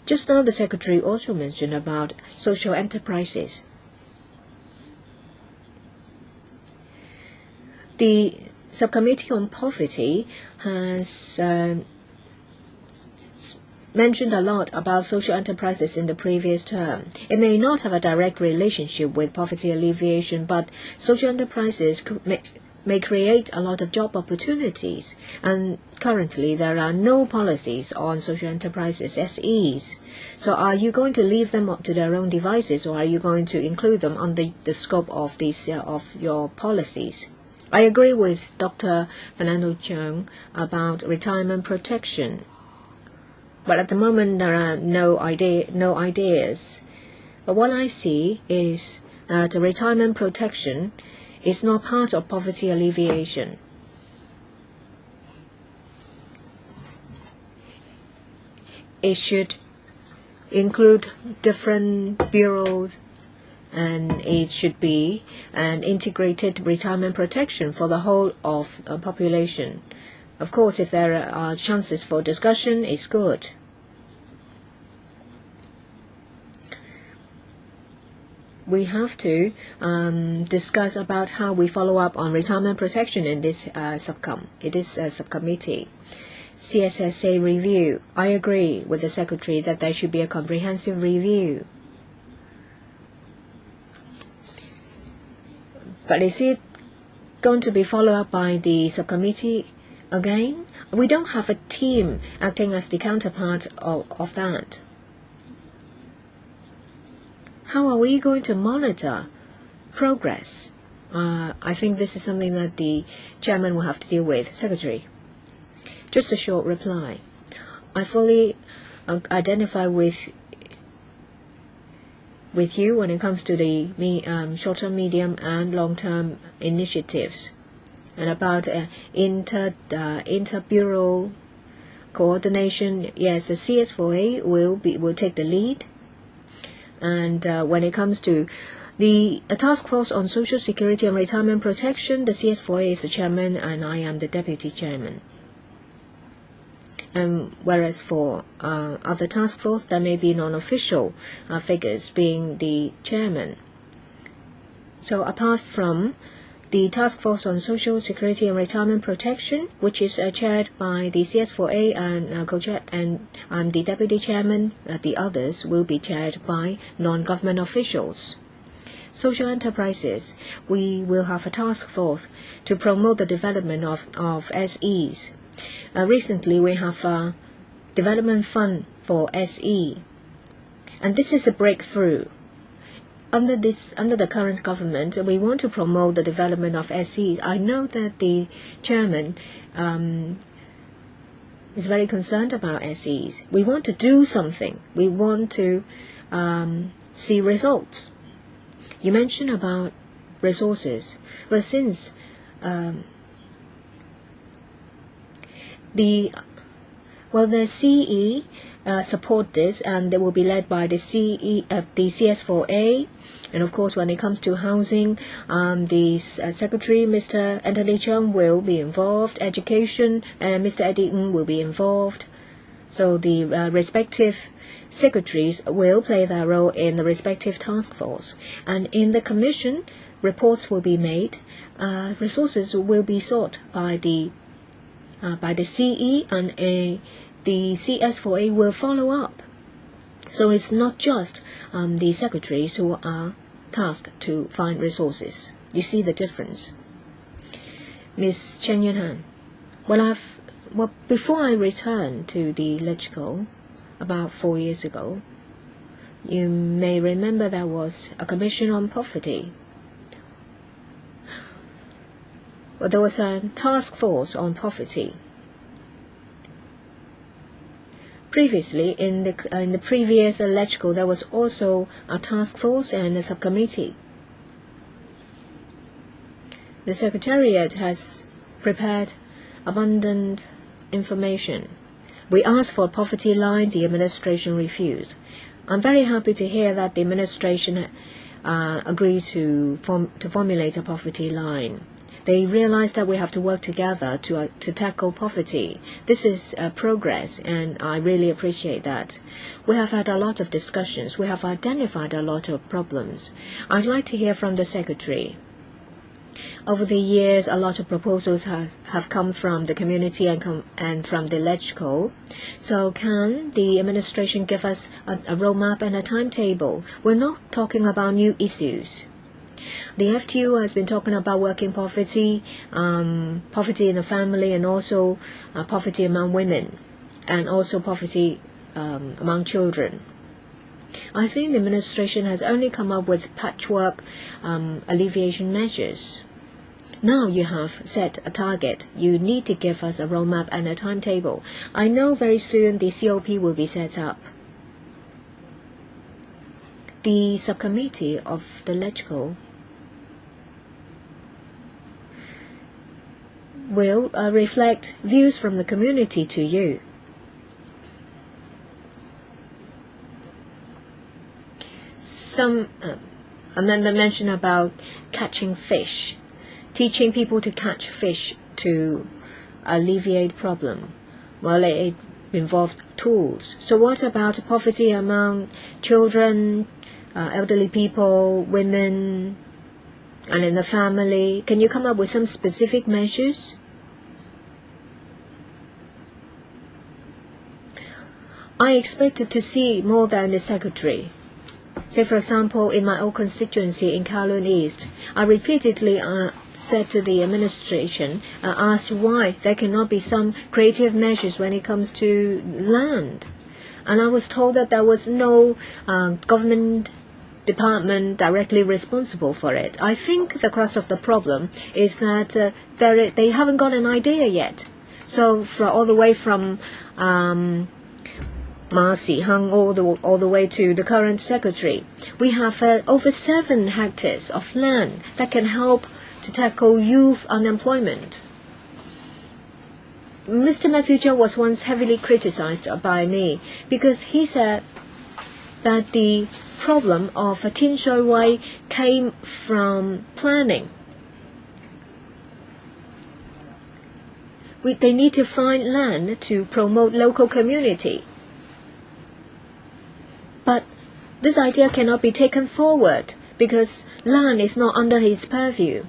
Just now, the Secretary also mentioned about social enterprises. The Subcommittee on Poverty has mentioned a lot about social enterprises in the previous term. It may not have a direct relationship with poverty alleviation, but social enterprises may create a lot of job opportunities. And currently, there are no policies on social enterprises, SEs. So are you going to leave them up to their own devices, or are you going to include them under the scope of your policies? I agree with Dr. Fernando Cheung about retirement protection. But at the moment, there are no ideas. But what I see is that retirement protection is not part of poverty alleviation. it should include different bureaus, and it should be an integrated retirement protection for the whole of the population. Of course, if there are chances for discussion, it's good. We have to discuss about how we follow up on retirement protection in this subcommittee. CSSA review. I agree with the Secretary that there should be a comprehensive review. But is it going to be followed up by the subcommittee again? We don't have a team acting as the counterpart of that. How are we going to monitor progress? I think this is something that the chairman will have to deal with. Secretary, just a short reply. I fully identify with you when it comes to the short-term, medium, and long-term initiatives, and about inter-bureau coordination. Yes, the CS4A will take the lead. And when it comes to the task force on Social Security and Retirement Protection, the CS4A is the chairman and I am the deputy chairman. Whereas for other task force, there may be non-official figures being the chairman. So apart from the task force on Social Security and Retirement Protection, which is chaired by the CS4A and co-chair, and I'm the deputy chairman, the others will be chaired by non-government officials. Social enterprises, we will have a task force to promote the development of SEs. Recently, we have a development fund for SE, and this is a breakthrough. Under the current government, we want to promote the development of SE. I know that the chairman is very concerned about SEs. We want to do something. We want to see results. You mentioned about resources. Well, since the CE support this, and they will be led by the CS4A. And of course, when it comes to housing, the Secretary, Mr. Anthony Chung, will be involved. Education, Mr. Eddie Ng will be involved. So the respective secretaries will play their role in the respective task force. And in the commission, reports will be made. Resources will be sought by the CE, and the CS4A will follow up. So it's not just the secretaries who are tasked to find resources. You see the difference. Ms. Chen Yunhan, before I returned to the LegCo about 4 years ago, you may remember there was a commission on poverty. Well, there was a task force on poverty. Previously, in the previous LegCo, there was also a task force and a subcommittee. The Secretariat has prepared abundant information. We asked for a poverty line, the administration refused. I'm very happy to hear that the administration agreed to formulate a poverty line. They realized that we have to work together to tackle poverty. This is progress, and I really appreciate that. We have had a lot of discussions. We have identified a lot of problems. I'd like to hear from the Secretary. Over the years, a lot of proposals have come from the community and from the LegCo. So can the administration give us a roadmap and a timetable? We're not talking about new issues. The FTU has been talking about working poverty, poverty in the family, and also poverty among women, and also poverty among children. I think the administration has only come up with patchwork alleviation measures. Now you have set a target. You need to give us a roadmap and a timetable. I know very soon the COP will be set up. The subcommittee of the LegCo will reflect views from the community to you. some amendment mentioned about catching fish, teaching people to catch fish to alleviate problem. Well, it involves tools. So what about poverty among children, elderly people, women, and in the family? Can you come up with some specific measures? I expected to see more than the Secretary. Say, for example, in my own constituency in Kowloon East, I repeatedly said to the administration, asked why there cannot be some creative measures when it comes to land. And I was told that there was no government department directly responsible for it. I think the crux of the problem is that they haven't got an idea yet. So all the way from Ma Si-hung all the way to the current secretary, we have over 7 hectares of land that can help to tackle youth unemployment. Mr. Matthew Chow was once heavily criticized by me because he said that the problem of Tin Shui Wai came from planning. They need to find land to promote local community. But this idea cannot be taken forward because land is not under his purview.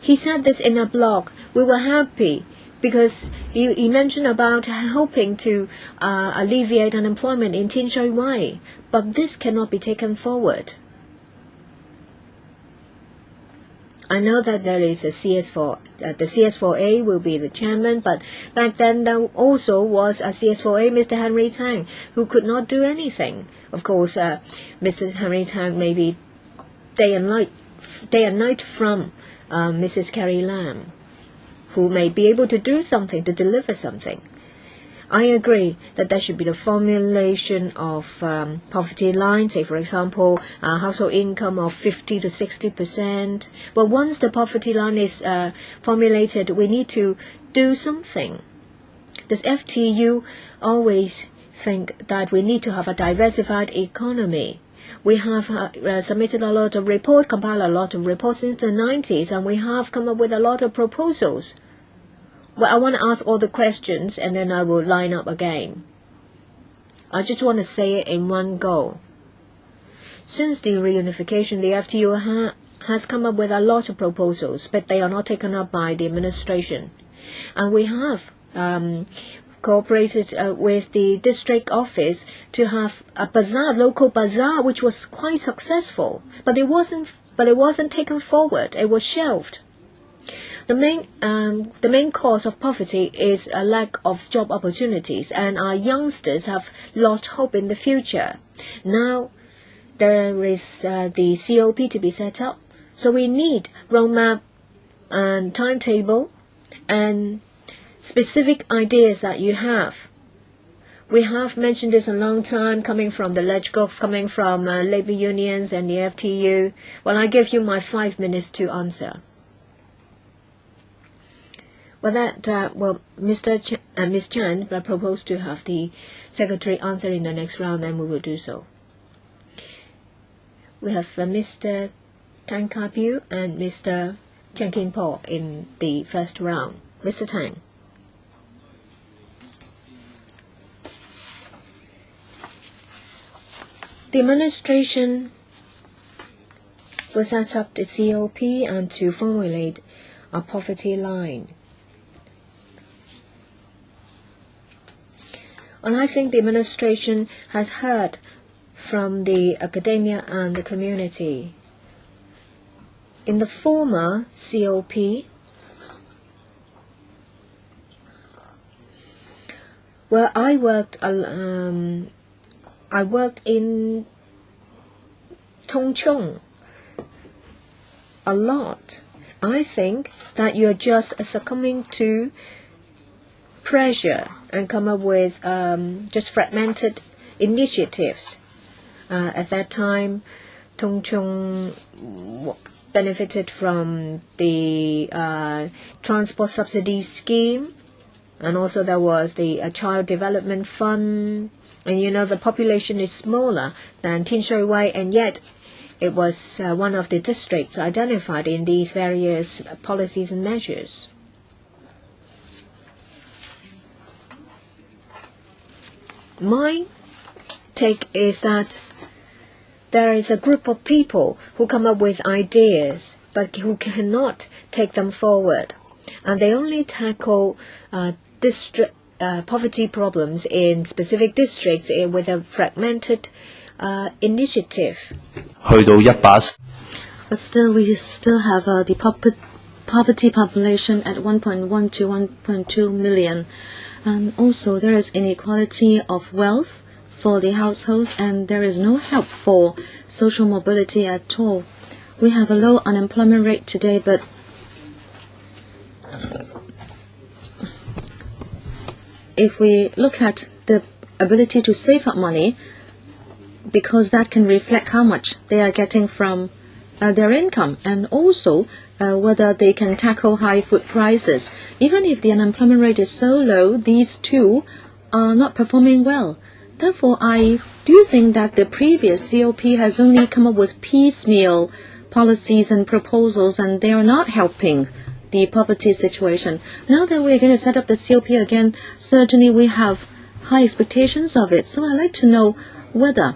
He said this in a blog. We were happy because he mentioned about helping to alleviate unemployment in Tin Shui Wai, but this cannot be taken forward. I know that there is a CS4, the CS4A will be the chairman, but back then there also was a CS4A, Mr. Henry Tang, who could not do anything. Of course, Mr. Henry Tang may be day and night from Mrs. Carrie Lam, who may be able to do something, to deliver something. I agree that there should be the formulation of poverty line, say for example, household income of 50 to 60%. But once the poverty line is formulated, we need to do something. Does FTU always think that we need to have a diversified economy? We have submitted a lot of reports, compiled a lot of reports since the 90s, and we have come up with a lot of proposals. Well, I want to ask all the questions, and then I will line up again. I just want to say it in one go. Since the reunification, the FTU has come up with a lot of proposals, but they are not taken up by the administration. And we have cooperated with the district office to have a bazaar, local bazaar, which was quite successful. But it wasn't taken forward. It was shelved. The main cause of poverty is a lack of job opportunities, and our youngsters have lost hope in the future. Now there is the COP to be set up, so we need roadmap and timetable and specific ideas that you have. We have mentioned this a long time, coming from the LegGov, coming from labor unions and the FTU. Well, I give you my 5 minutes to answer. Well, Mr. Ms. Chan proposed to have the Secretary answer in the next round, and we will do so. We have Mr. Tang Ka-piu and Mr. Chen Kin-po in the first round. Mr. Tang. The administration will set up the COP and to formulate a poverty line. And I think the administration has heard from the academia and the community. In the former COP, well, I worked in Tongchong a lot. I think that you're just succumbing to pressure and come up with just fragmented initiatives. At that time, Tongchong benefited from the transport subsidy scheme, And also there was the Child Development Fund. And the population is smaller than Tin Shui Wai, and yet it was one of the districts identified in these various policies and measures. My take is that there is a group of people who come up with ideas but who cannot take them forward, and they only tackle poverty problems in specific districts with a fragmented initiative. But still, we still have the poverty population at 1.1 to 1.2 million. And also there is inequality of wealth for the households, and there is no help for social mobility at all. We have a low unemployment rate today, but if we look at the ability to save up money, because that can reflect how much they are getting from their income, and also whether they can tackle high food prices. Even if the unemployment rate is so low, these two are not performing well. Therefore, I do think that the previous COP has only come up with piecemeal policies and proposals, and they are not helping the poverty situation. Now that we're going to set up the COP again, certainly we have high expectations of it. So I'd like to know whether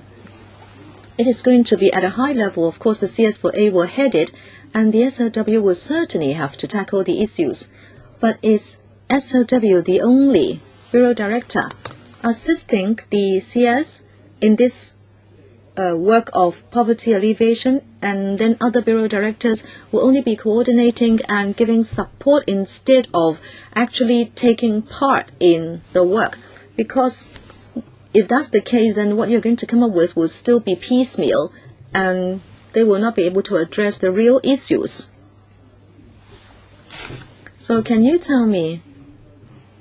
it is going to be at a high level. Of course, the CS4A will head it, and the SLW will certainly have to tackle the issues. But is SLW the only Bureau Director assisting the CS in this work of poverty alleviation, and then other Bureau Directors will only be coordinating and giving support instead of actually taking part in the work? Because if that's the case, then what you're going to come up with will still be piecemeal, and they will not be able to address the real issues. So can you tell me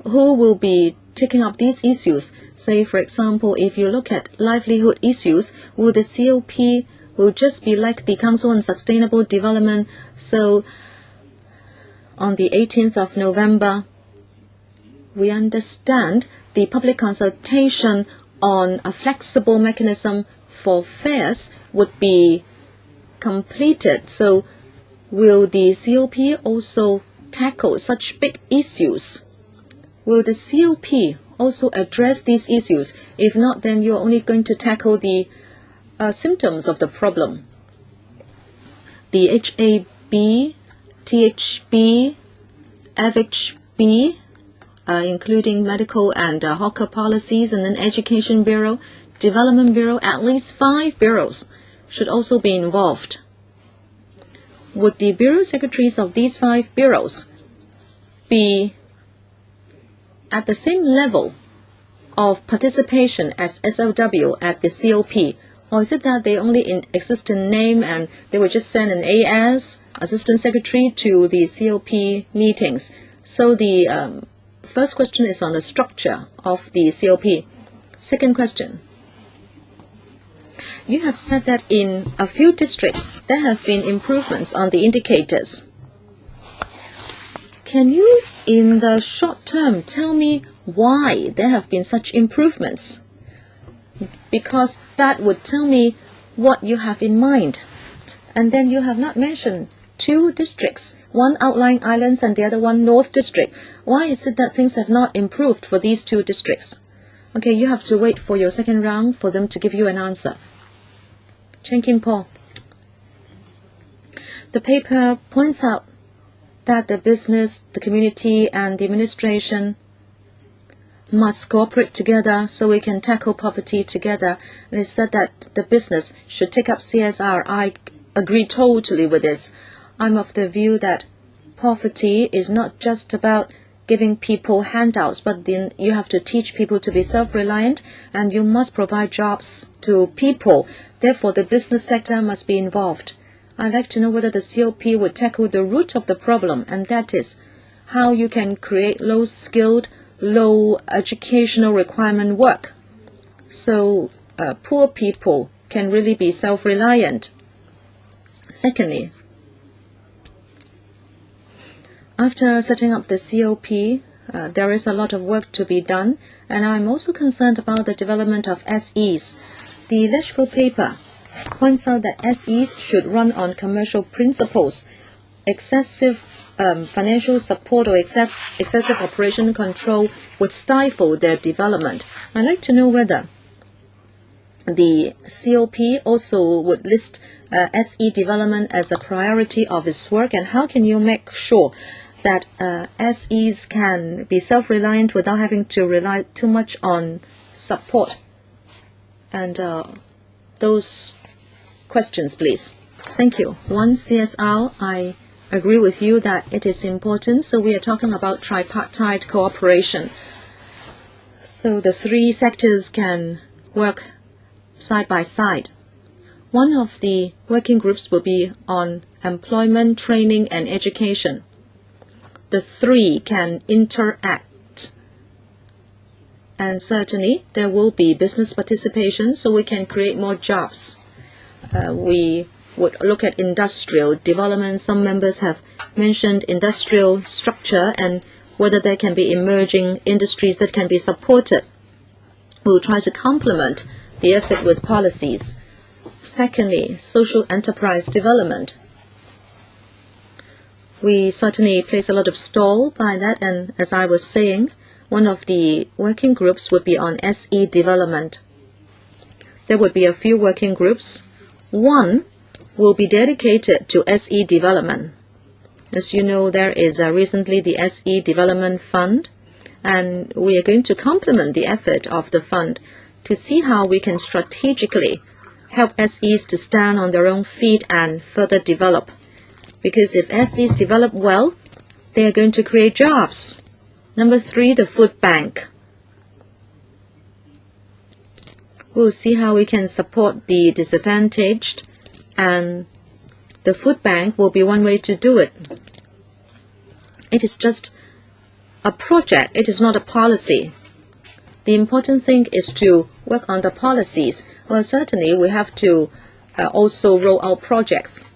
who will be taking up these issues? Say, for example, if you look at livelihood issues, will the COP will just be like the Council on Sustainable Development? So on the 18th of November, we understand the public consultation on a flexible mechanism for fares would be completed. So will the COP also tackle such big issues? Will the COP also address these issues? If not, then you're only going to tackle the symptoms of the problem. The HAB, THB, FHB, including medical and hawker policies, and then Education Bureau, Development Bureau, at least 5 bureaus should also be involved. Would the bureau secretaries of these 5 bureaus be at the same level of participation as SLW at the COP? Or is it that they only exist in name and they will just send an AS, Assistant Secretary, to the COP meetings? So the first question is on the structure of the COP. Second question. You have said that in a few districts there have been improvements on the indicators. Can you, in the short term, tell me why there have been such improvements? Because that would tell me what you have in mind. And then you have not mentioned 2 districts, one outlying islands and the other one North District. Why is it that things have not improved for these 2 districts? Okay, you have to wait for your second round for them to give you an answer. Chen Kin-po. The paper points out that the business, the community, and the administration must cooperate together so we can tackle poverty together. And it said that the business should take up CSR. I agree totally with this. I'm of the view that poverty is not just about giving people handouts, but then you have to teach people to be self-reliant, and you must provide jobs to people. Therefore, the business sector must be involved. I'd like to know whether the COP would tackle the root of the problem, and that is how you can create low-skilled, low educational requirement work, so poor people can really be self-reliant. Secondly, after setting up the COP, there is a lot of work to be done, and I'm also concerned about the development of SEs. The legislative paper points out that SEs should run on commercial principles. Excessive financial support or excessive operation control would stifle their development. I'd like to know whether the COP also would list SE development as a priority of its work, and how can you make sure that SEs can be self-reliant without having to rely too much on support? And those questions, please. Thank you. One, CSR, I agree with you that it is important. So we are talking about tripartite cooperation. So the three sectors can work side by side. One of the working groups will be on employment, training, and education. The three can interact. And certainly there will be business participation, so we can create more jobs. We would look at industrial development. Some members have mentioned industrial structure and whether there can be emerging industries that can be supported. We'll try to complement the effort with policies. Secondly, social enterprise development. We certainly place a lot of store by that, and as I was saying, one of the working groups would be on SE development. There would be a few working groups. One will be dedicated to SE development. As you know, there is recently the SE Development Fund, and we are going to complement the effort of the fund to see how we can strategically help SEs to stand on their own feet and further develop. Because if SEs develop well, they are going to create jobs. Number 3, the food bank. We'll see how we can support the disadvantaged, and the food bank will be one way to do it. It is just a project, it is not a policy. The important thing is to work on the policies. Well, certainly we have to also roll out projects,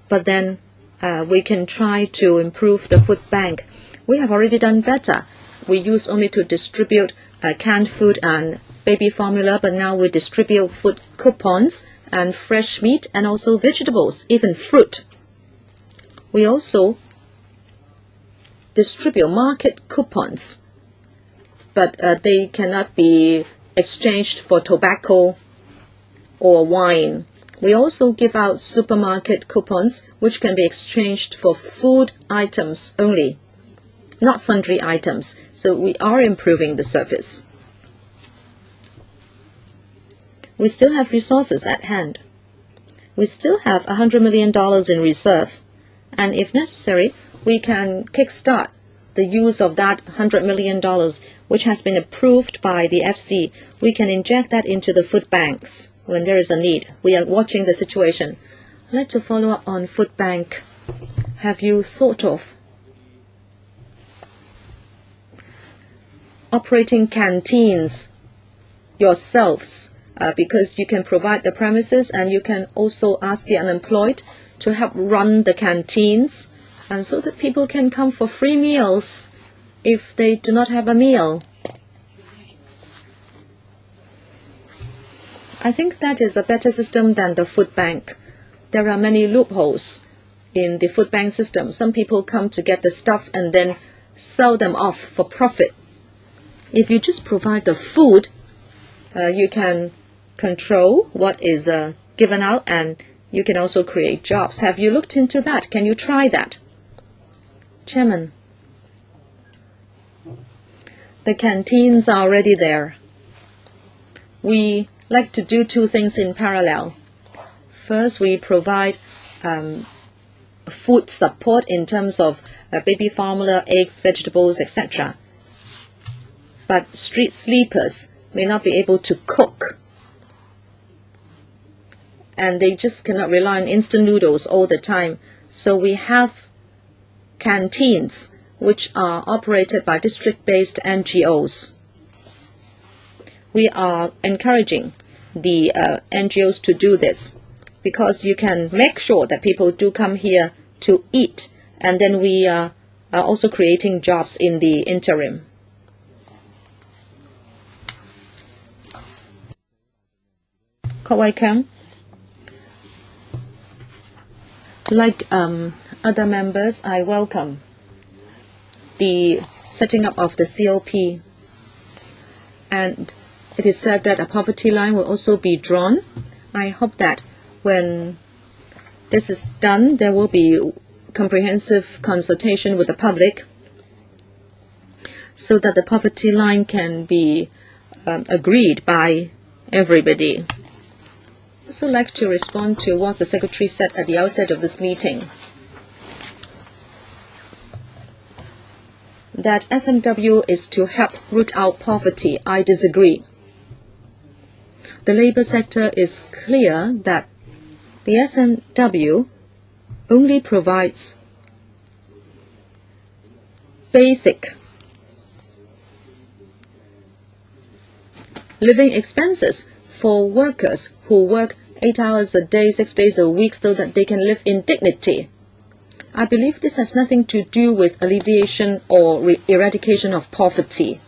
but then we can try to improve the food bank. We have already done better. We used only to distribute canned food and baby formula, but now we distribute food coupons and fresh meat and also vegetables, even fruit. We also distribute market coupons, but they cannot be exchanged for tobacco or wine. We also give out supermarket coupons which can be exchanged for food items only, not sundry items. So we are improving the service. We still have resources at hand. We still have $100 million in reserve, and if necessary, we can kickstart the use of that $100 million, which has been approved by the FC. We can inject that into the food banks when there is a need. We are watching the situation. I'd like to follow up on food bank. Have you thought of operating canteens yourselves? Because you can provide the premises and you can also ask the unemployed to help run the canteens, and so that people can come for free meals if they do not have a meal. I think that is a better system than the food bank. There are many loopholes in the food bank system. Some people come to get the stuff and then sell them off for profit. If you just provide the food, you can control what is given out, and you can also create jobs. Have you looked into that? Can you try that? Chairman, the canteens are already there. We like to do two things in parallel. First, we provide food support in terms of baby formula, eggs, vegetables, etc. But street sleepers may not be able to cook, and they just cannot rely on instant noodles all the time. So we have canteens which are operated by district-based NGOs. We are encouraging the NGOs to do this, because you can make sure that people do come here to eat, and then we also creating jobs in the interim. Like other members, I welcome the setting up of the COP, and it is said that a poverty line will also be drawn. I hope that when this is done, there will be comprehensive consultation with the public so that the poverty line can be agreed by everybody. I'd also like to respond to what the Secretary said at the outset of this meeting, that SMW is to help root out poverty. I disagree. The labor sector is clear that the SMW only provides basic living expenses for workers who work 8 hours a day, 6 days a week, so that they can live in dignity. I believe this has nothing to do with alleviation or eradication of poverty.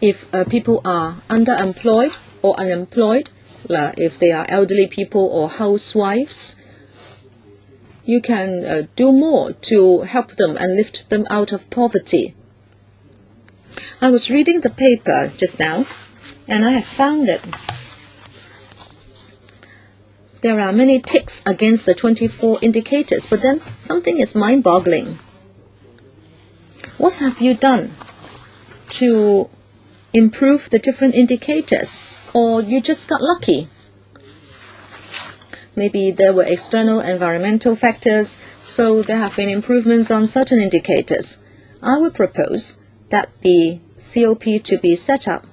If people are underemployed or unemployed, if they are elderly people or housewives, you can do more to help them and lift them out of poverty. I was reading the paper just now, and I have found that there are many ticks against the 24 indicators, but then something is mind-boggling. What have you done to improve the different indicators, or you just got lucky? Maybe there were external environmental factors, so there have been improvements on certain indicators. I would propose that the COP to be set up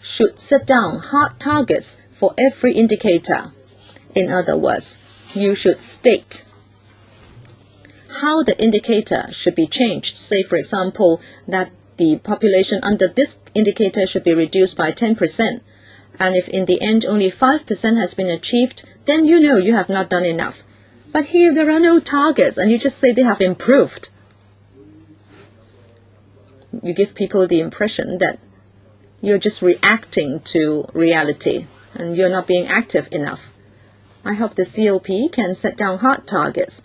should set down hard targets for every indicator. In other words, you should state how the indicator should be changed. Say, for example, that the population under this indicator should be reduced by 10%. And if in the end only 5% has been achieved, then you know you have not done enough. But here there are no targets, and you just say they have improved. You give people the impression that you're just reacting to reality, and you're not being active enough. I hope the COP can set down hard targets,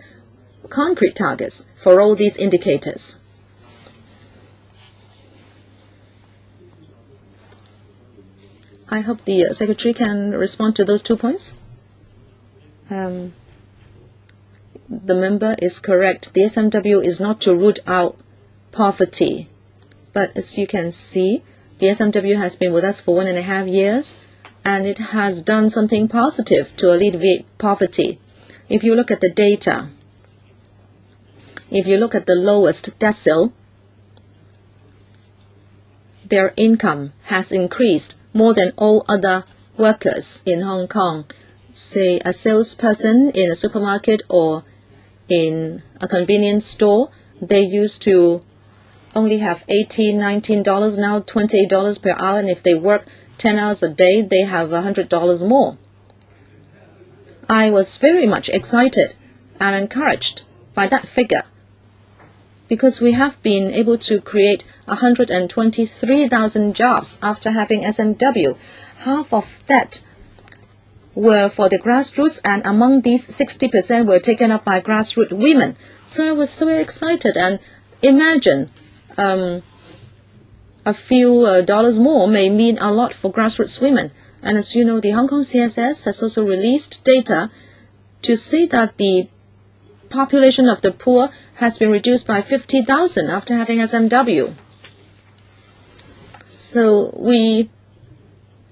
concrete targets for all these indicators. I hope the Secretary can respond to those 2 points. The member is correct. The SMW is not to root out poverty. But as you can see, the SMW has been with us for 1.5 years, and it has done something positive to alleviate poverty. If you look at the data, if you look at the lowest decile, their income has increased more than all other workers in Hong Kong. Say a salesperson in a supermarket or in a convenience store, they used to only have $18, $19, now $28 per hour, and if they work 10 hours a day, they have $100 more. I was very much excited and encouraged by that figure, because we have been able to create 123,000 jobs after having SMW. Half of that were for the grassroots, and among these 60% were taken up by grassroots women. So I was so excited, and imagine a few dollars more may mean a lot for grassroots women. And as you know, the Hong Kong CSS has also released data to say that the population of the poor has been reduced by 50,000 after having SMW. So we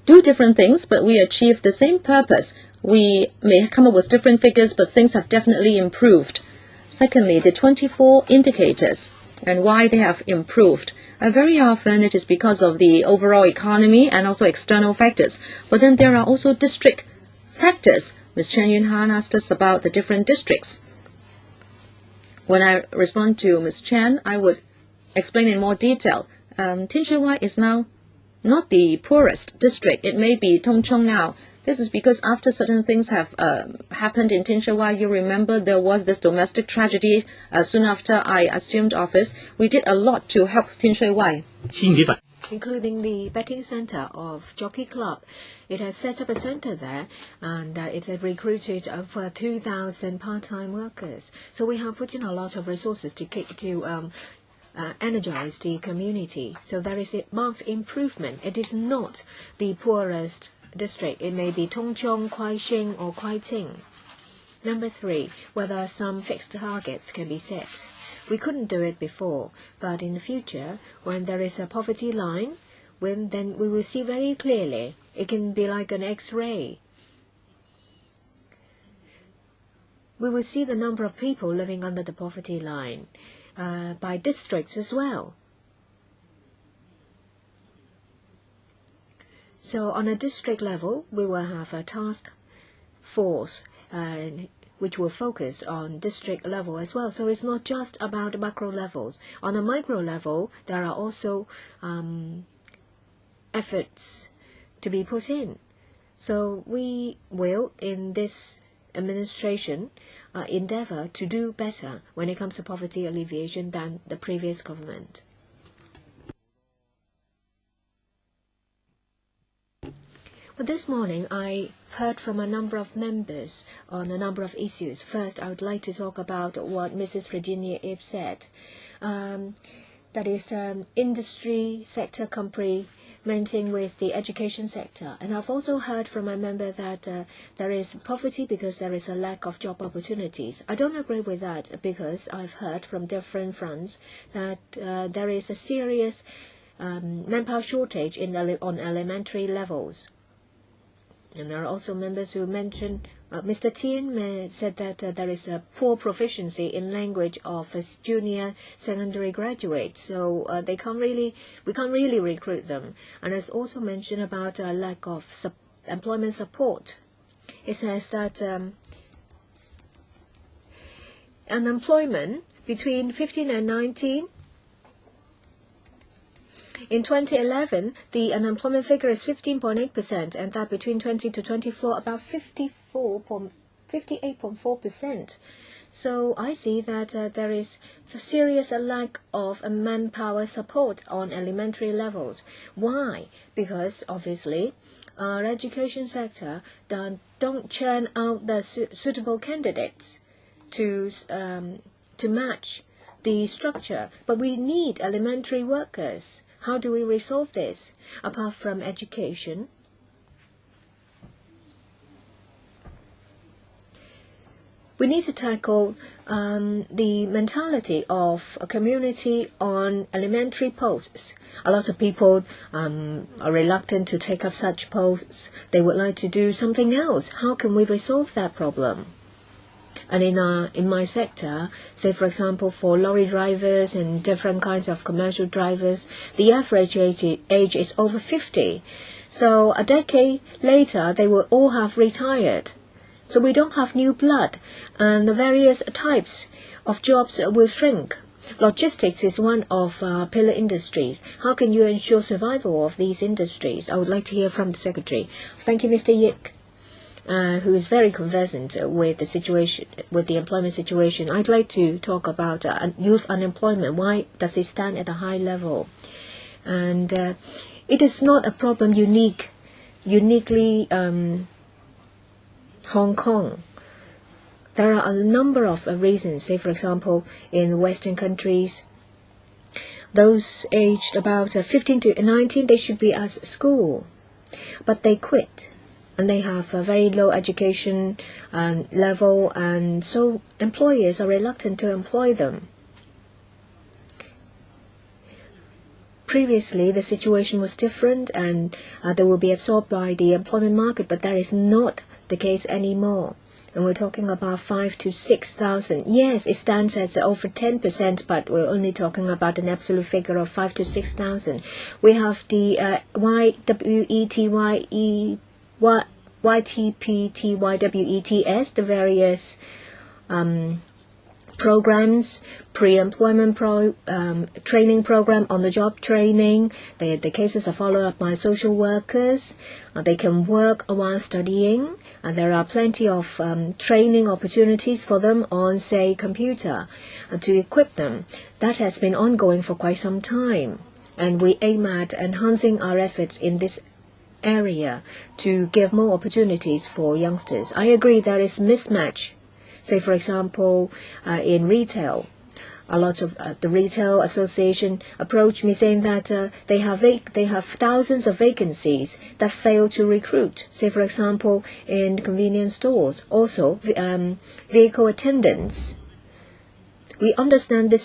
do different things, but we achieve the same purpose. We may come up with different figures, but things have definitely improved. Secondly, the 24 indicators and why they have improved. Very often it is because of the overall economy and also external factors. But then there are also district factors. Ms. Chen Yunhan asked us about the different districts. When I respond to Ms. Chen, I would explain in more detail. Tin Shui Wai is now not the poorest district. It may be Tung Chung now, This is because after certain things have happened in Tin Shui Wai, you remember there was this domestic tragedy soon after I assumed office. We did a lot to help Tin Shui Wai. Including the betting center of Jockey Club. It has set up a center there, and it has recruited over 2,000 part-time workers. So we have put in a lot of resources to energize the community. So there is a marked improvement. It is not the poorest district. It may be Tongchong, Kuaishing, or Kuaiting. Number 3, whether some fixed targets can be set. We couldn't do it before, but in the future, when there is a poverty line, then we will see very clearly. It can be like an X-ray. We will see the number of people living under the poverty line by districts as well. So on a district level, we will have a task force which will focus on district level as well. So it's not just about macro levels. On a micro level, there are also efforts to be put in. So we will, in this administration, endeavor to do better when it comes to poverty alleviation than the previous government. But this morning, I heard from a number of members on a number of issues. First, I would like to talk about what Mrs. Virginia Ip said. That is industry sector complementing with the education sector. And I've also heard from a member that there is poverty because there is a lack of job opportunities. I don't agree with that because I've heard from different fronts that there is a serious manpower shortage on elementary levels. And there are also members who mentioned, Mr. Tien said that there is a poor proficiency in language of junior secondary graduates, so we can't really recruit them. And it's also mentioned about a lack of employment support. It says that unemployment between 15 and 19. In 2011, the unemployment figure is 15.8%, and that between 20 to 24, about 58.4%. So I see that there is a serious lack of manpower support on elementary levels. Why? Because obviously, our education sector don't churn out the suitable candidates to match the structure. But we need elementary workers. How do we resolve this? Apart from education, we need to tackle the mentality of a community on elementary posts. A lot of people are reluctant to take up such posts. They would like to do something else. How can we resolve that problem? And in my sector, say for example for lorry drivers and different kinds of commercial drivers, the average age is over 50. So a decade later, they will all have retired. So we don't have new blood, and the various types of jobs will shrink. Logistics is one of pillar industries. How can you ensure survival of these industries? I would like to hear from the Secretary. Thank you, Mr. Yik. Who is very conversant with the situation, with the employment situation. I'd like to talk about youth unemployment. Why does it stand at a high level? And it is not a problem uniquely Hong Kong. There are a number of reasons. Say, for example, in Western countries, those aged about 15 to 19, they should be at school, but they quit. And they have a very low education level, and so employers are reluctant to employ them. Previously, the situation was different, and they will be absorbed by the employment market, but that is not the case anymore. And we're talking about 5,000 to 6,000. Yes, it stands at over 10%, but we're only talking about an absolute figure of 5,000 to 6,000. We have the YTPTYWETS, the various programs, pre-employment training program, on-the-job training. The cases are followed up by social workers. They can work while studying. There are plenty of training opportunities for them on, say, computer to equip them. That has been ongoing for quite some time. And we aim at enhancing our efforts in this area to give more opportunities for youngsters. I agree there is mismatch. Say, for example, in retail, a lot of the retail association approached me saying that they have thousands of vacancies that fail to recruit. Say, for example, in convenience stores, also vehicle attendants. We understand we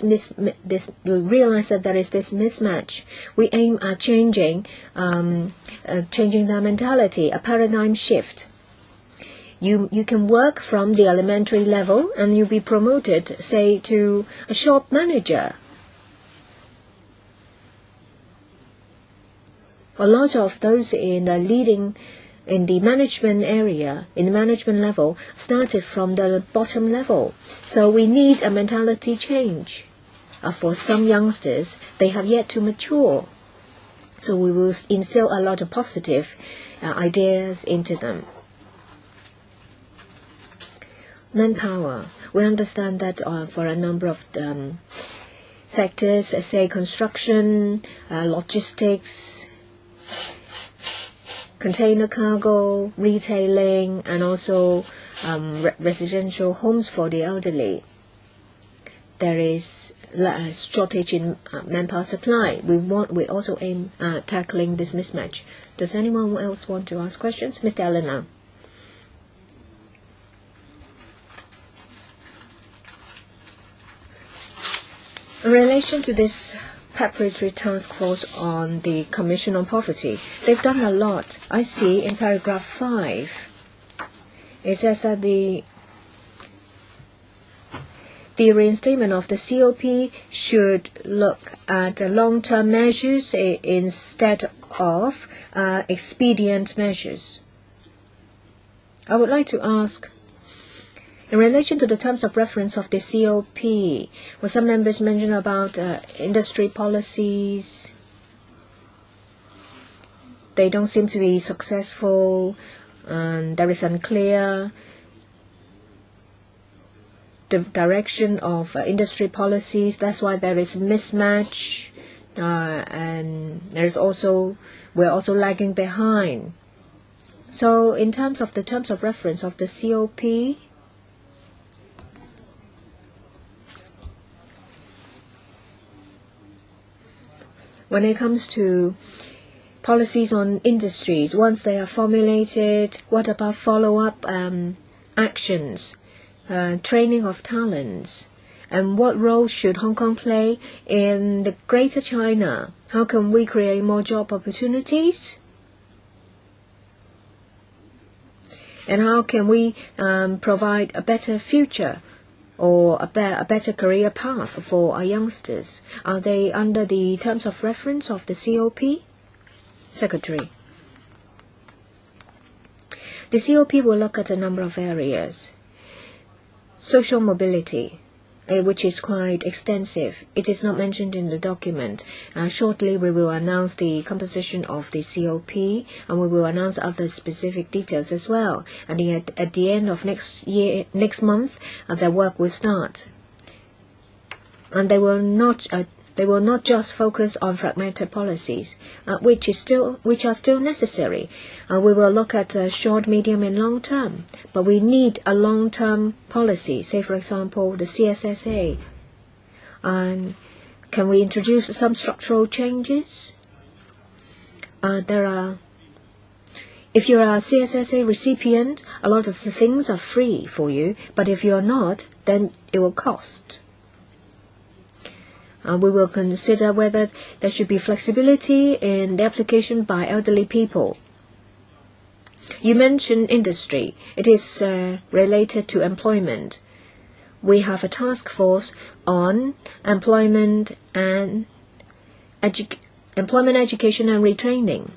realize that there is this mismatch. We aim at changing their mentality, a paradigm shift. You can work from the elementary level and you'll be promoted, say, to a shop manager. A lot of those in the management area, in the management level, started from the bottom level. So we need a mentality change. For some youngsters, they have yet to mature. So we will instill a lot of positive ideas into them. Manpower. We understand that for a number of sectors, say construction, logistics, container cargo, retailing, and also residential homes for the elderly, there is a shortage in manpower supply. We also aim at tackling this mismatch. Does anyone else want to ask questions? Mr. Elena. In relation to this preparatory task force on the Commission on Poverty, they've done a lot. I see in paragraph 5, it says that the reinstatement of the COP should look at long-term measures instead of expedient measures. I would like to ask, in relation to the terms of reference of the COP, what some members mentioned about industry policies, they don't seem to be successful, and there is unclear the direction of industry policies. That's why there is mismatch, and we're also lagging behind. So in terms of the terms of reference of the COP, when it comes to policies on industries, once they are formulated, what about follow-up actions, training of talents, and what role should Hong Kong play in the Greater China? How can we create more job opportunities? And how can we provide a better future or a better career path for our youngsters? Are they under the terms of reference of the COP? Secretary. The COP will look at a number of areas. Social mobility, which is quite extensive. It is not mentioned in the document. Shortly we will announce the composition of the COP, and we will announce other specific details as well. And at the end of next month, their work will start. And they will not just focus on fragmented policies, which are still necessary. We will look at short, medium, and long term. But we need a long-term policy. Say, for example, the CSSA. And can we introduce some structural changes? If you're a CSSA recipient, a lot of the things are free for you. But if you're not, then it will cost. We will consider whether there should be flexibility in the application by elderly people. You mentioned industry. It is related to employment. We have a task force on employment, education and retraining.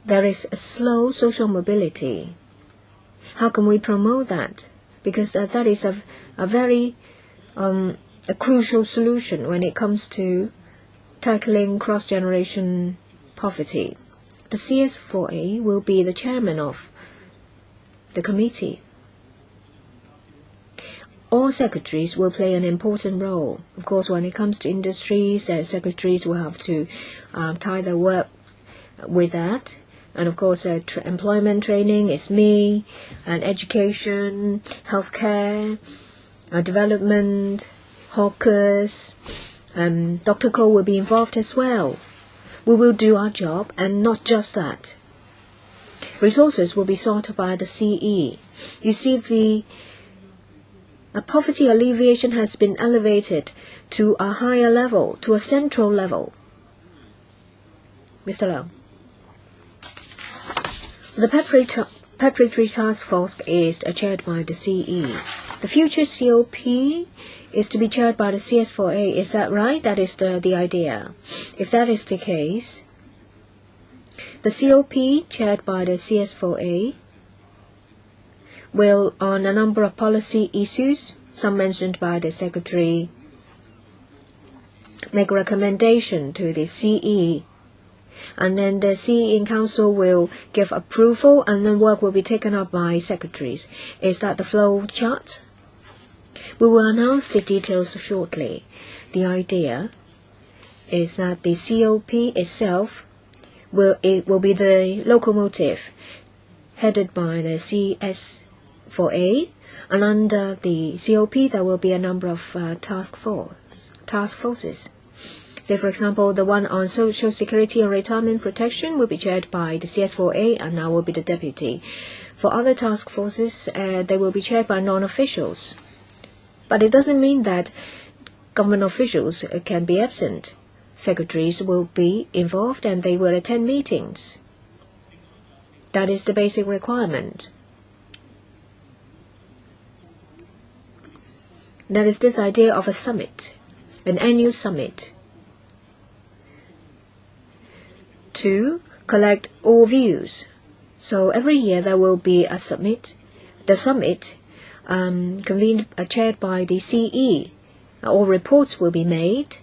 There is a slow social mobility. How can we promote that? Because that is a very a crucial solution when it comes to tackling cross-generation poverty. The CS4A will be the chairman of the committee. All secretaries will play an important role. Of course, when it comes to industries, the secretaries will have to tie their work with that. And of course, employment training is me, and education, healthcare, development, hawkers. Dr. Cole will be involved as well. We will do our job, and not just that. Resources will be sought by the CE. You see, poverty alleviation has been elevated to a higher level, to a central level. Mr. Lau. The Preparatory Task Force is chaired by the CE. The future COP is to be chaired by the CS4A. Is that right? That is the idea. If that is the case, the COP chaired by the CS4A will, on a number of policy issues, some mentioned by the Secretary, make a recommendation to the CE. And then the CE in Council will give approval, and then work will be taken up by secretaries. Is that the flow chart? We will announce the details shortly. The idea is that the COP itself will be the locomotive headed by the CS4A, and under the COP there will be a number of task forces. Say, for example, the one on Social Security and Retirement Protection will be chaired by the CS4A, and I will be the deputy. For other task forces, they will be chaired by non-officials. But it doesn't mean that government officials can be absent. Secretaries will be involved, and they will attend meetings. That is the basic requirement. There is this idea of a summit, an annual summit, to collect all views. So every year there will be a summit. The summit convened, chaired by the CE. All reports will be made.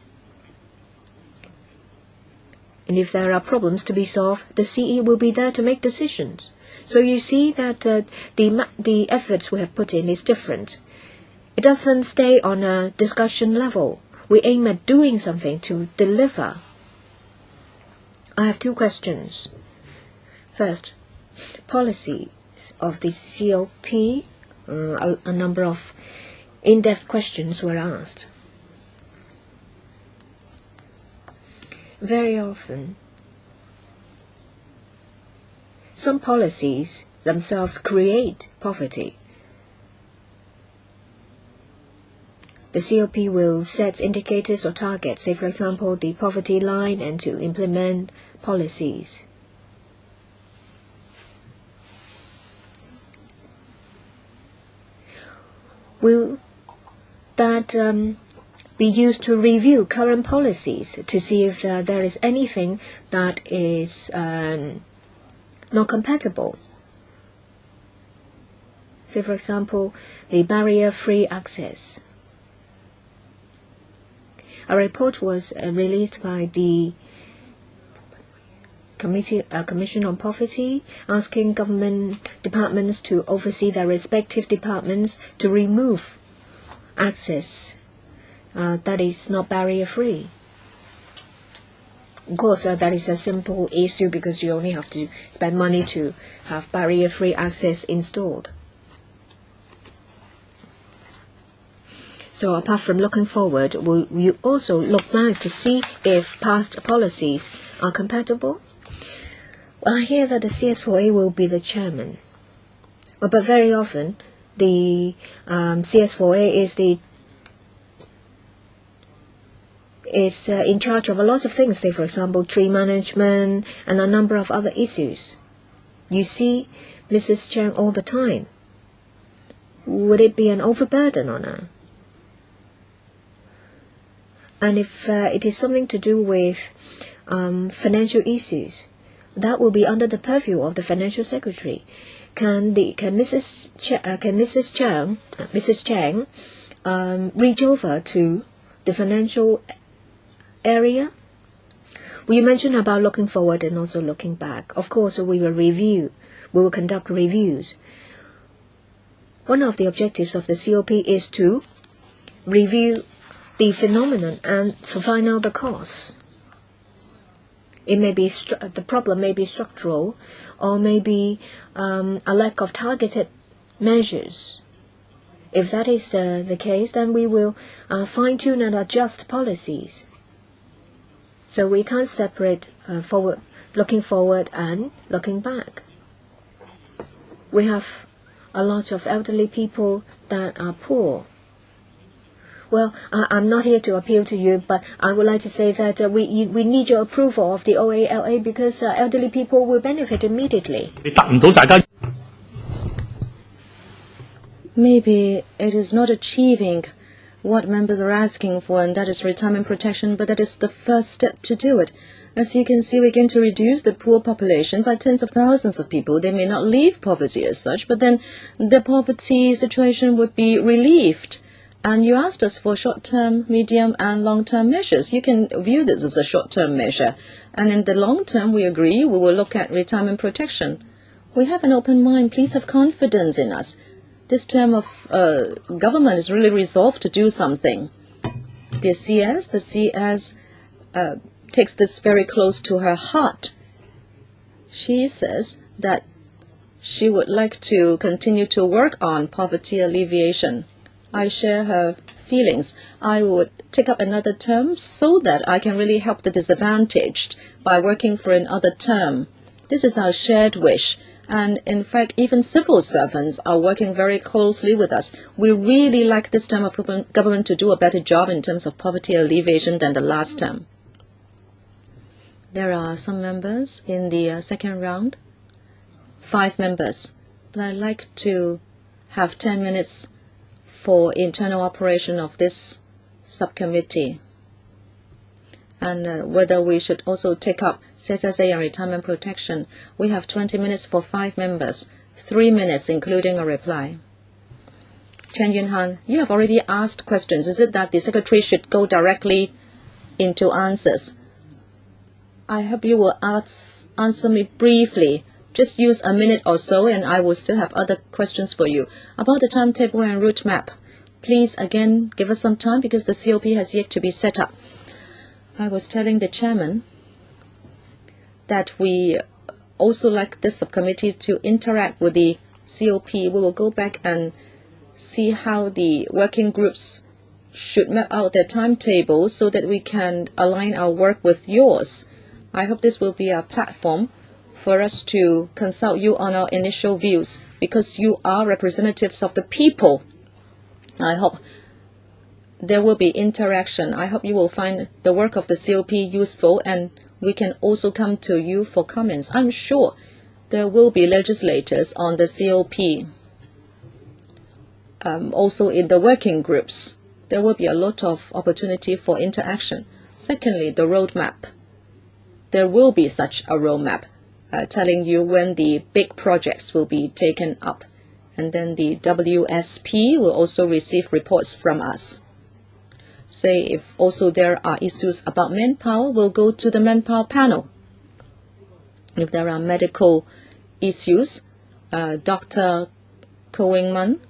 And if there are problems to be solved, the CE will be there to make decisions. So you see that the efforts we have put in is different. It doesn't stay on a discussion level. We aim at doing something to deliver. I have two questions. First, policies of the COP. A number of in-depth questions were asked. Very often, some policies themselves create poverty. The COP will set indicators or targets, say for example the poverty line, and to implement policies. Will that be used to review current policies to see if there is anything that is not compatible? Say, for example, the barrier-free access. A report was released by the Commission on Poverty, asking government departments to oversee their respective departments to remove access that is not barrier-free. Of course, that is a simple issue because you only have to spend money to have barrier-free access installed. So apart from looking forward, will you also look back to see if past policies are compatible? Well, I hear that the CS4A will be the chairman. But very often, the CS4A is in charge of a lot of things, say for example tree management and a number of other issues. You see Mrs. Chang all the time. Would it be an overburden on her? And if it is something to do with financial issues, that will be under the purview of the Financial Secretary. can Mrs. Chang reach over to the financial area? We mentioned about looking forward and also looking back. Of course, we will conduct reviews. One of the objectives of the COP is to review the phenomenon and to find out the cause. It may be the problem may be structural, or maybe a lack of targeted measures. If that is the case, then we will fine-tune and adjust policies. So we can't separate looking forward and looking back. We have a lot of elderly people that are poor. Well, I'm not here to appeal to you, but I would like to say that we need your approval of the OALA because elderly people will benefit immediately. Maybe it is not achieving what members are asking for, and that is retirement protection, but that is the first step to do it. As you can see, we're going to reduce the poor population by tens of thousands of people. They may not leave poverty as such, but then the poverty situation would be relieved. And you asked us for short-term, medium, and long-term measures. You can view this as a short-term measure. And in the long term, we agree we will look at retirement protection. We have an open mind. Please have confidence in us. This term of government is really resolved to do something. The CS takes this very close to her heart. She says that she would like to continue to work on poverty alleviation. I share her feelings. I would take up another term so that I can really help the disadvantaged by working for another term. This is our shared wish. And in fact, even civil servants are working very closely with us. We really like this term of government to do a better job in terms of poverty alleviation than the last term. There are some members in the second round, 5 members. But I'd like to have 10 minutes for internal operation of this subcommittee. And whether we should also take up CSSA and retirement protection. We have 20 minutes for 5 members, 3 minutes including a reply. Chen Yunhan, you have already asked questions. Is it that the secretary should go directly into answers? I hope you will answer me briefly. Just use a minute or so, and I will still have other questions for you. About the timetable and route map, please again give us some time because the COP has yet to be set up. I was telling the chairman that we also like this subcommittee to interact with the COP. We will go back and see how the working groups should map out their timetable so that we can align our work with yours. I hope this will be a platform for us to consult you on our initial views because you are representatives of the people. I hope there will be interaction. I hope you will find the work of the COP useful and we can also come to you for comments. I'm sure there will be legislators on the COP. Also in the working groups, there will be a lot of opportunity for interaction. Secondly, the roadmap. There will be such a roadmap telling you when the big projects will be taken up. And then the WSP will also receive reports from us. Say if also there are issues about manpower, we'll go to the manpower panel. If there are medical issues, Dr. Ko Wing-man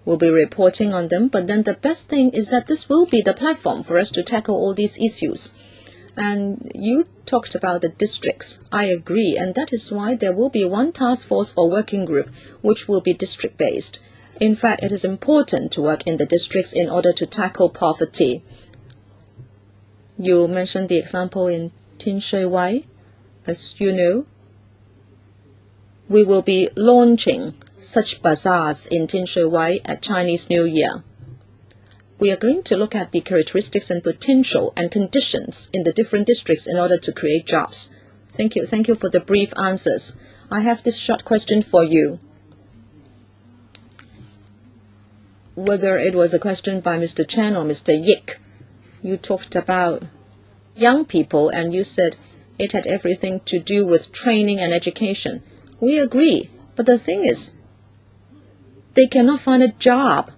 will be reporting on them. But then the best thing is that this will be the platform for us to tackle all these issues. And you talked about the districts. I agree, and that is why there will be one task force or working group which will be district-based. In fact, it is important to work in the districts in order to tackle poverty. You mentioned the example in Tin Shui Wai. As you know, we will be launching such bazaars in Tin Shui Wai at Chinese New Year. We are going to look at the characteristics and potential and conditions in the different districts in order to create jobs. Thank you. Thank you for the brief answers. I have this short question for you. Whether it was a question by Mr. Chen or Mr. Yik, you talked about young people and you said it had everything to do with training and education. We agree. But the thing is, they cannot find a job.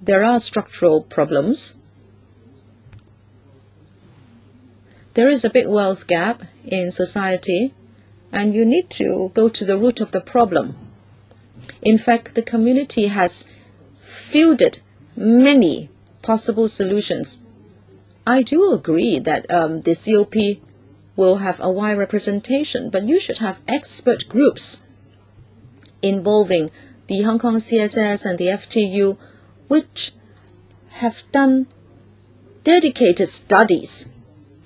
There are structural problems. There is a big wealth gap in society, and you need to go to the root of the problem. In fact, the community has fielded many possible solutions. I do agree that the COP will have a wide representation, but you should have expert groups involving the Hong Kong CSS and the FTU, which have done dedicated studies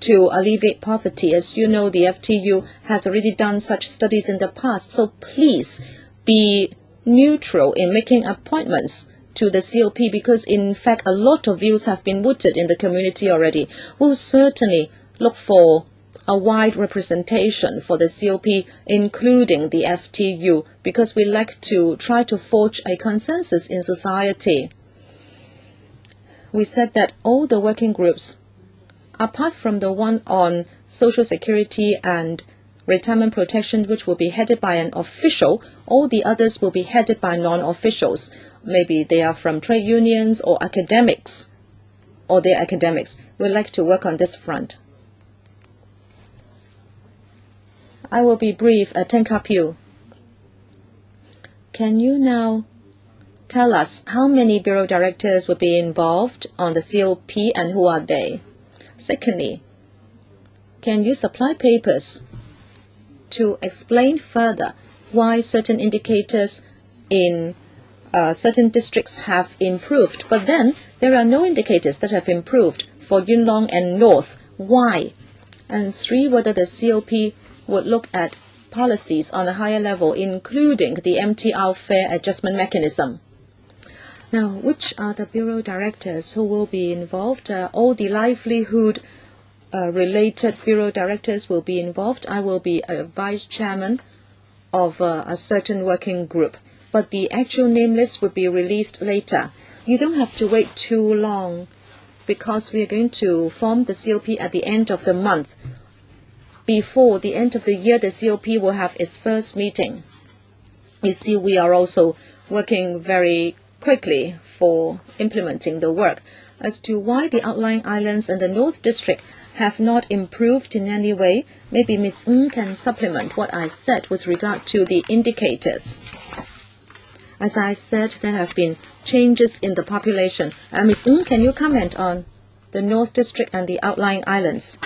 to alleviate poverty. As you know, the FTU has already done such studies in the past, so please be neutral in making appointments to the COP, because in fact a lot of views have been mooted in the community already. We'll certainly look for a wide representation for the COP, including the FTU, because we like to try to forge a consensus in society. We said that all the working groups, apart from the one on social security and retirement protection, which will be headed by an official, all the others will be headed by non-officials. Maybe they are from trade unions or academics, or they're academics. We'd like to work on this front. I will be brief. Ten Kapiu, can you now tell us how many bureau directors will be involved on the COP and who are they? Secondly, can you supply papers to explain further why certain indicators in certain districts have improved, but then there are no indicators that have improved for Yuen Long and North? Why? And three, whether the COP would look at policies on a higher level, including the MTR fare adjustment mechanism. Now, which are the bureau directors who will be involved? All the livelihood related bureau directors will be involved. I will be a vice chairman of a certain working group, but the actual name list will be released later. You don't have to wait too long, because we are going to form the COP at the end of the month. Before the end of the year, the COP will have its first meeting. You see, we are also working very quickly for implementing the work. As to why the outlying islands and the North District have not improved in any way, maybe Ms. Ng can supplement what I said with regard to the indicators. As I said, there have been changes in the population. Ms. Ng, can you comment on the North District and the outlying islands?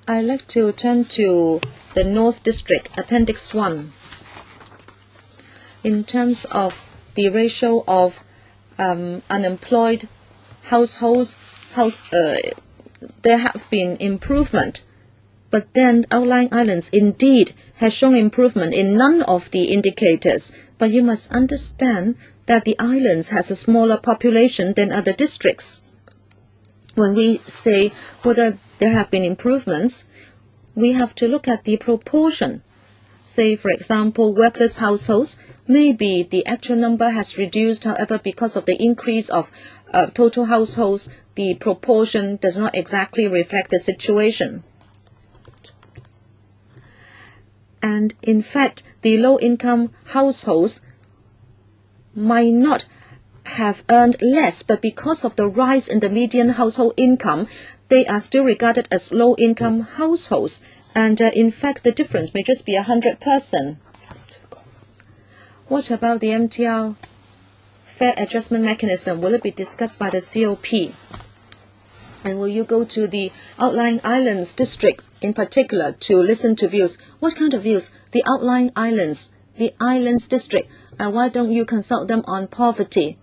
I'd like to turn to the North District, Appendix 1. In terms of the ratio of unemployed households, there have been improvement, but then outlying islands indeed has shown improvement in none of the indicators. But you must understand that the islands has a smaller population than other districts. When we say whether there have been improvements, we have to look at the proportion. Say, for example, workless households, maybe the actual number has reduced, however, because of the increase of total households, the proportion does not exactly reflect the situation. And in fact, the low-income households might not have earned less, but because of the rise in the median household income, they are still regarded as low-income households. And in fact, the difference may just be 100%. What about the MTR fare adjustment mechanism? Will it be discussed by the COP? And will you go to the outlying islands district in particular to listen to views? What kind of views? The outlying islands, the islands district. Why don't you consult them on poverty?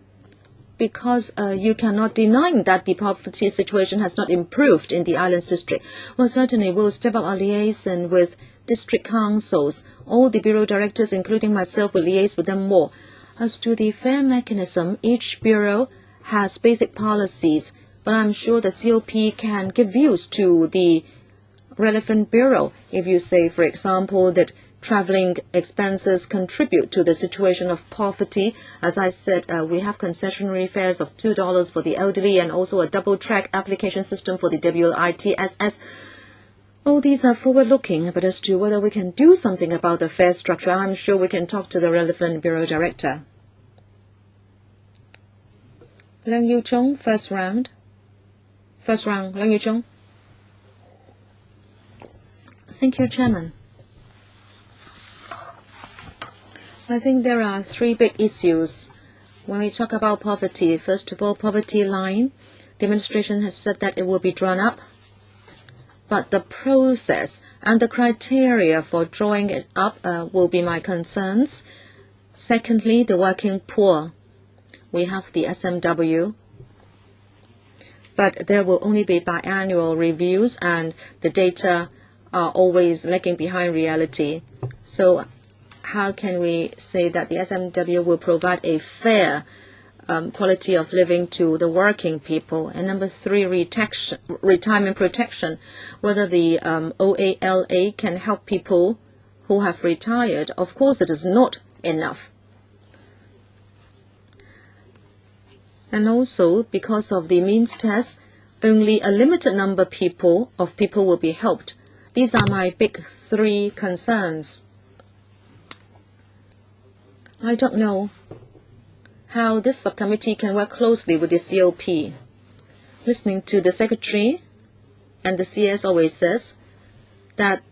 Because you cannot deny that the poverty situation has not improved in the islands district. Well, certainly we'll step up our liaison with district councils. All the bureau directors, including myself, will liaise with them more. As to the fare mechanism, each bureau has basic policies, but I'm sure the COP can give views to the relevant bureau. If you say, for example, that traveling expenses contribute to the situation of poverty, as I said, we have concessionary fares of $2 for the elderly and also a double-track application system for the WITSS. All these are forward-looking, but as to whether we can do something about the fare structure, I'm sure we can talk to the relevant Bureau Director. Leung Yu-chung, first round. Leung Yu-chung. Thank you, Chairman. I think there are three big issues when we talk about poverty. First of all, poverty line. The administration has said that it will be drawn up, but the process and the criteria for drawing it up will be my concerns. Secondly, the working poor. We have the SMW, but there will only be biannual reviews and the data are always lagging behind reality. So how can we say that the SMW will provide a fair quality of living to the working people? And number three, retirement protection, whether the OALA can help people who have retired. Of course, it is not enough. And also, because of the means test, only a limited number of people will be helped. These are my big three concerns. I don't know how this subcommittee can work closely with the COP. Listening to the Secretary and the CS always says that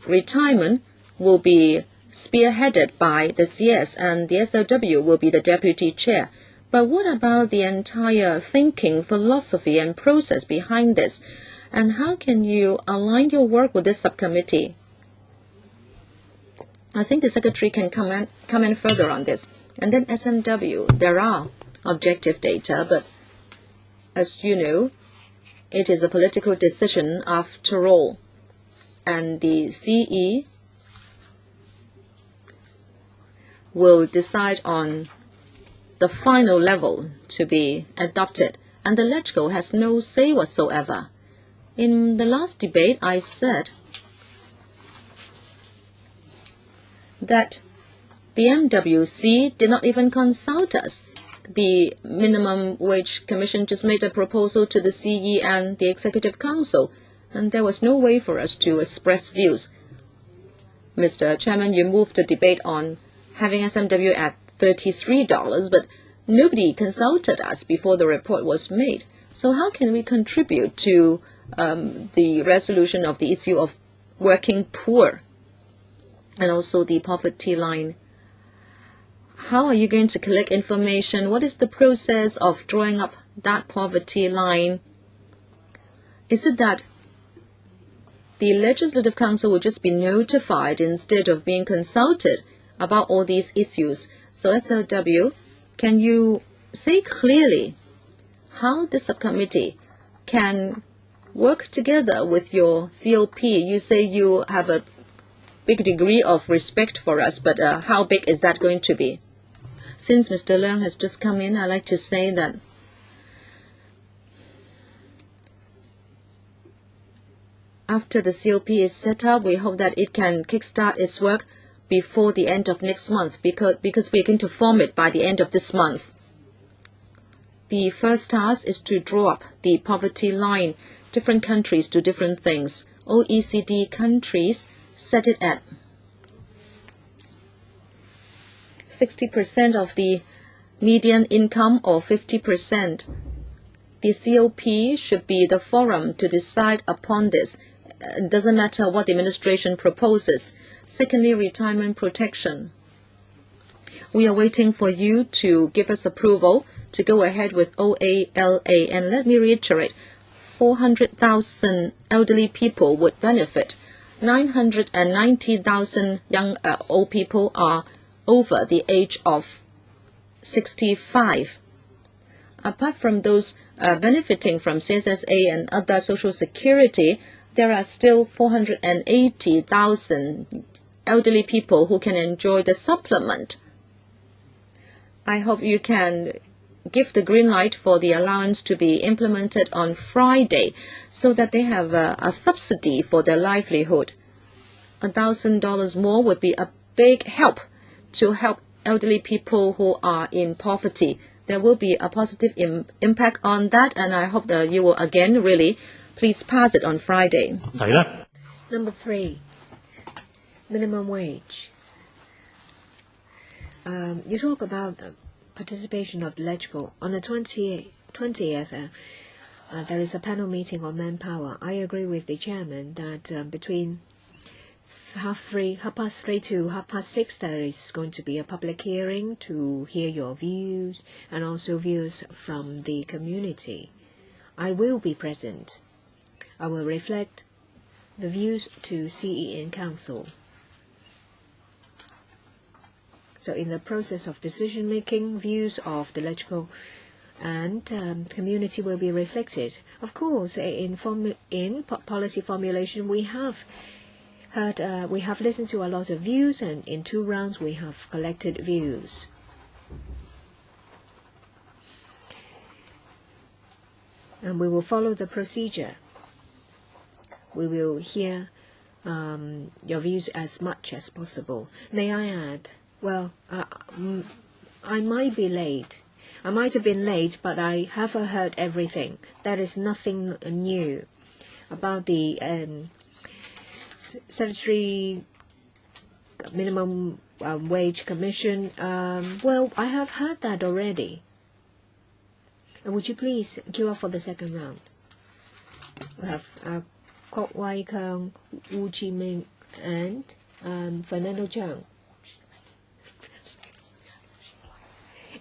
retirement will be spearheaded by the CS and the SLW will be the deputy chair. But what about the entire thinking, philosophy and process behind this? And how can you align your work with this subcommittee? I think the Secretary can comment further on this. And then SMW, there are objective data, but as you know, it is a political decision after all. And the CE will decide on the final level to be adopted, and the LegCo has no say whatsoever. In the last debate, I said that the MWC did not even consult us. The Minimum Wage Commission just made a proposal to the CE and the Executive Council, and there was no way for us to express views. Mr. Chairman, you moved the debate on having SMW at $33, but nobody consulted us before the report was made. So how can we contribute to the resolution of the issue of working poor and also the poverty line? How are you going to collect information? What is the process of drawing up that poverty line? Is it that the Legislative Council will just be notified instead of being consulted about all these issues? So SLW, can you say clearly how the subcommittee can work together with your COP? You say you have a big degree of respect for us, but how big is that going to be? Since Mr. Leung has just come in, I'd like to say that after the COP is set up, we hope that it can kickstart its work before the end of next month, because we're going to form it by the end of this month. The first task is to draw up the poverty line. Different countries do different things. OECD countries set it at 60% of the median income or 50%. The COP should be the forum to decide upon this. It doesn't matter what the administration proposes. Secondly, retirement protection. We are waiting for you to give us approval to go ahead with OALA. And let me reiterate, 400,000 elderly people would benefit. 990,000 young old people are over the age of 65. Apart from those benefiting from CSSA and other social security, there are still 480,000 elderly people who can enjoy the supplement. I hope you can give the green light for the allowance to be implemented on Friday so that they have a subsidy for their livelihood. $1,000 more would be a big help to help elderly people who are in poverty. There will be a positive impact on that, and I hope that you will again really please pass it on Friday. Number 3, minimum wage. You talk about participation of the Legislative. On the 20th, there is a panel meeting on manpower. I agree with the chairman that between 3:30 to 6:30 there is going to be a public hearing to hear your views and also views from the community. I will be present. I will reflect the views to CEN Council. So in the process of decision-making, views of the Legislative and community will be reflected. Of course, in policy formulation, we have listened to a lot of views, and in 2 rounds we have collected views. And we will follow the procedure. We will hear your views as much as possible. May I add? Well, I might be late. I might have been late, but I have heard everything. There is nothing new about the Statutory Minimum Wage Commission. Well, I have heard that already. Would you please queue up for the second round? We have Kok Wai Kang, Wu Chi Ming, and Fernando Chang.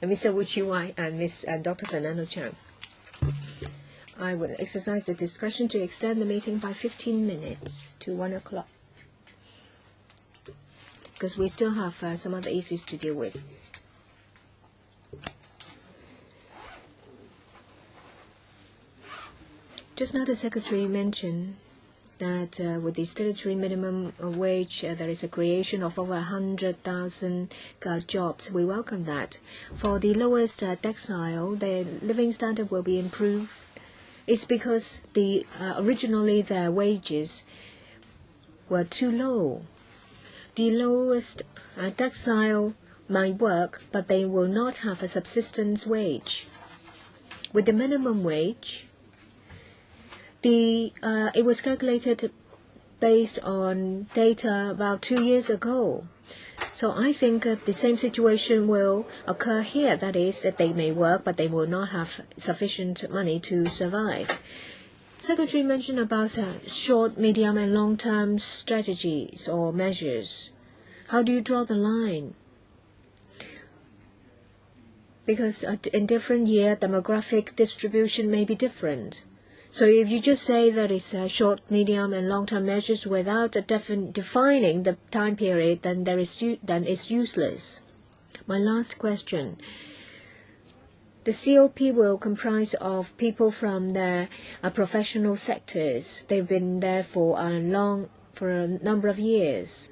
And Mr. Wu Chi Wai and Dr. Fernando Chang. I will exercise the discretion to extend the meeting by 15 minutes to 1 o'clock. Because we still have some other issues to deal with. Just now the Secretary mentioned that with the statutory minimum wage, there is a creation of over 100,000 jobs. We welcome that. For the lowest decile, the living standard will be improved. It's because originally their wages were too low. The lowest decile might work, but they will not have a subsistence wage. With the minimum wage, it was calculated based on data about 2 years ago. So I think the same situation will occur here. That is, that they may work, but they will not have sufficient money to survive. Secretary mentioned about short, medium, and long-term strategies or measures. How do you draw the line? Because in different years, demographic distribution may be different. So if you just say that it's short, medium, and long-term measures without defining the time period, then it's useless. My last question. The COP will comprise of people from the professional sectors. They've been there for a number of years.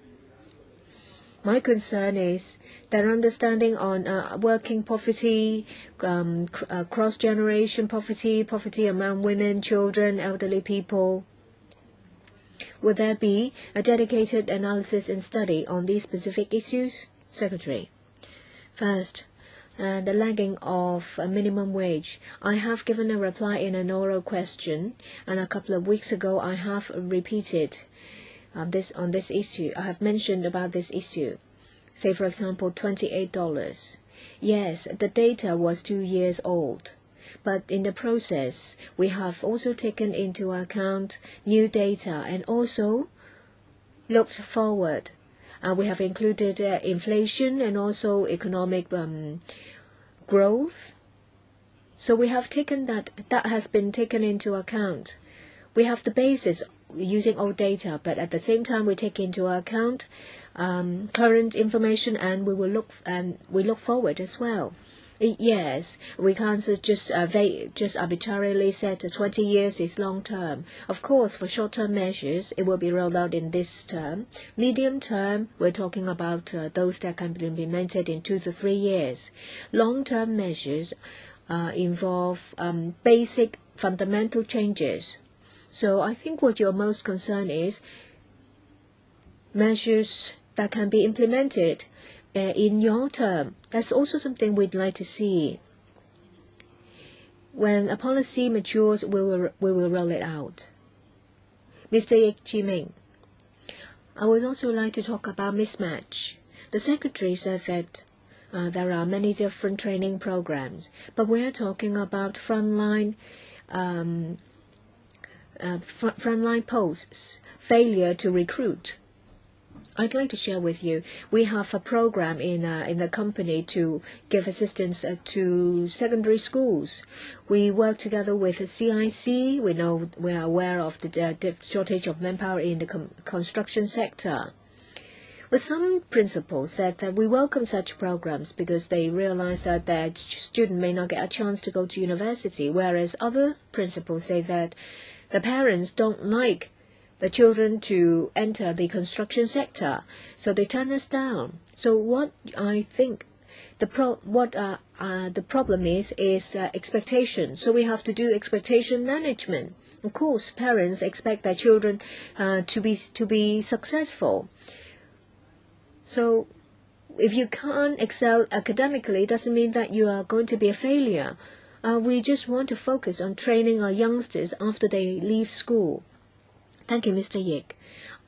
My concern is their understanding on working poverty, cross-generation poverty, poverty among women, children, elderly people. Will there be a dedicated analysis and study on these specific issues? Secretary. First, the lagging of a minimum wage. I have given a reply in an oral question, and a couple of weeks ago I have repeated on this issue. I have mentioned about this issue. Say, for example, $28. Yes, the data was 2 years old. But in the process, we have also taken into account new data and also looked forward. We have included inflation and also economic growth. So we have taken that has been taken into account. We have the basis using old data, but at the same time we take into account current information, and we look forward as well. Yes, we can't just arbitrarily set 20 years is long term. Of course, for short-term measures, it will be rolled out in this term. Medium term, we're talking about those that can be implemented in 2 to 3 years. Long-term measures involve basic fundamental changes. So I think what you're most concerned is measures that can be implemented in your term. That's also something we'd like to see. When a policy matures, we will roll it out. Mr. Yik Chi Ming, I would also like to talk about mismatch. The Secretary said that there are many different training programs, but we are talking about frontline posts, failure to recruit. I'd like to share with you, we have a program in the company to give assistance to secondary schools. We work together with the CIC. We are aware of the shortage of manpower in the construction sector. But some principals said that we welcome such programs because they realize that their student may not get a chance to go to university, whereas other principals say that the parents don't like the children to enter the construction sector, so they turn us down. So what I think the problem is expectation. So we have to do expectation management. Of course, parents expect their children to be successful. So if you can't excel academically, it doesn't mean that you are going to be a failure. We just want to focus on training our youngsters after they leave school. Thank you, Mr. Yik.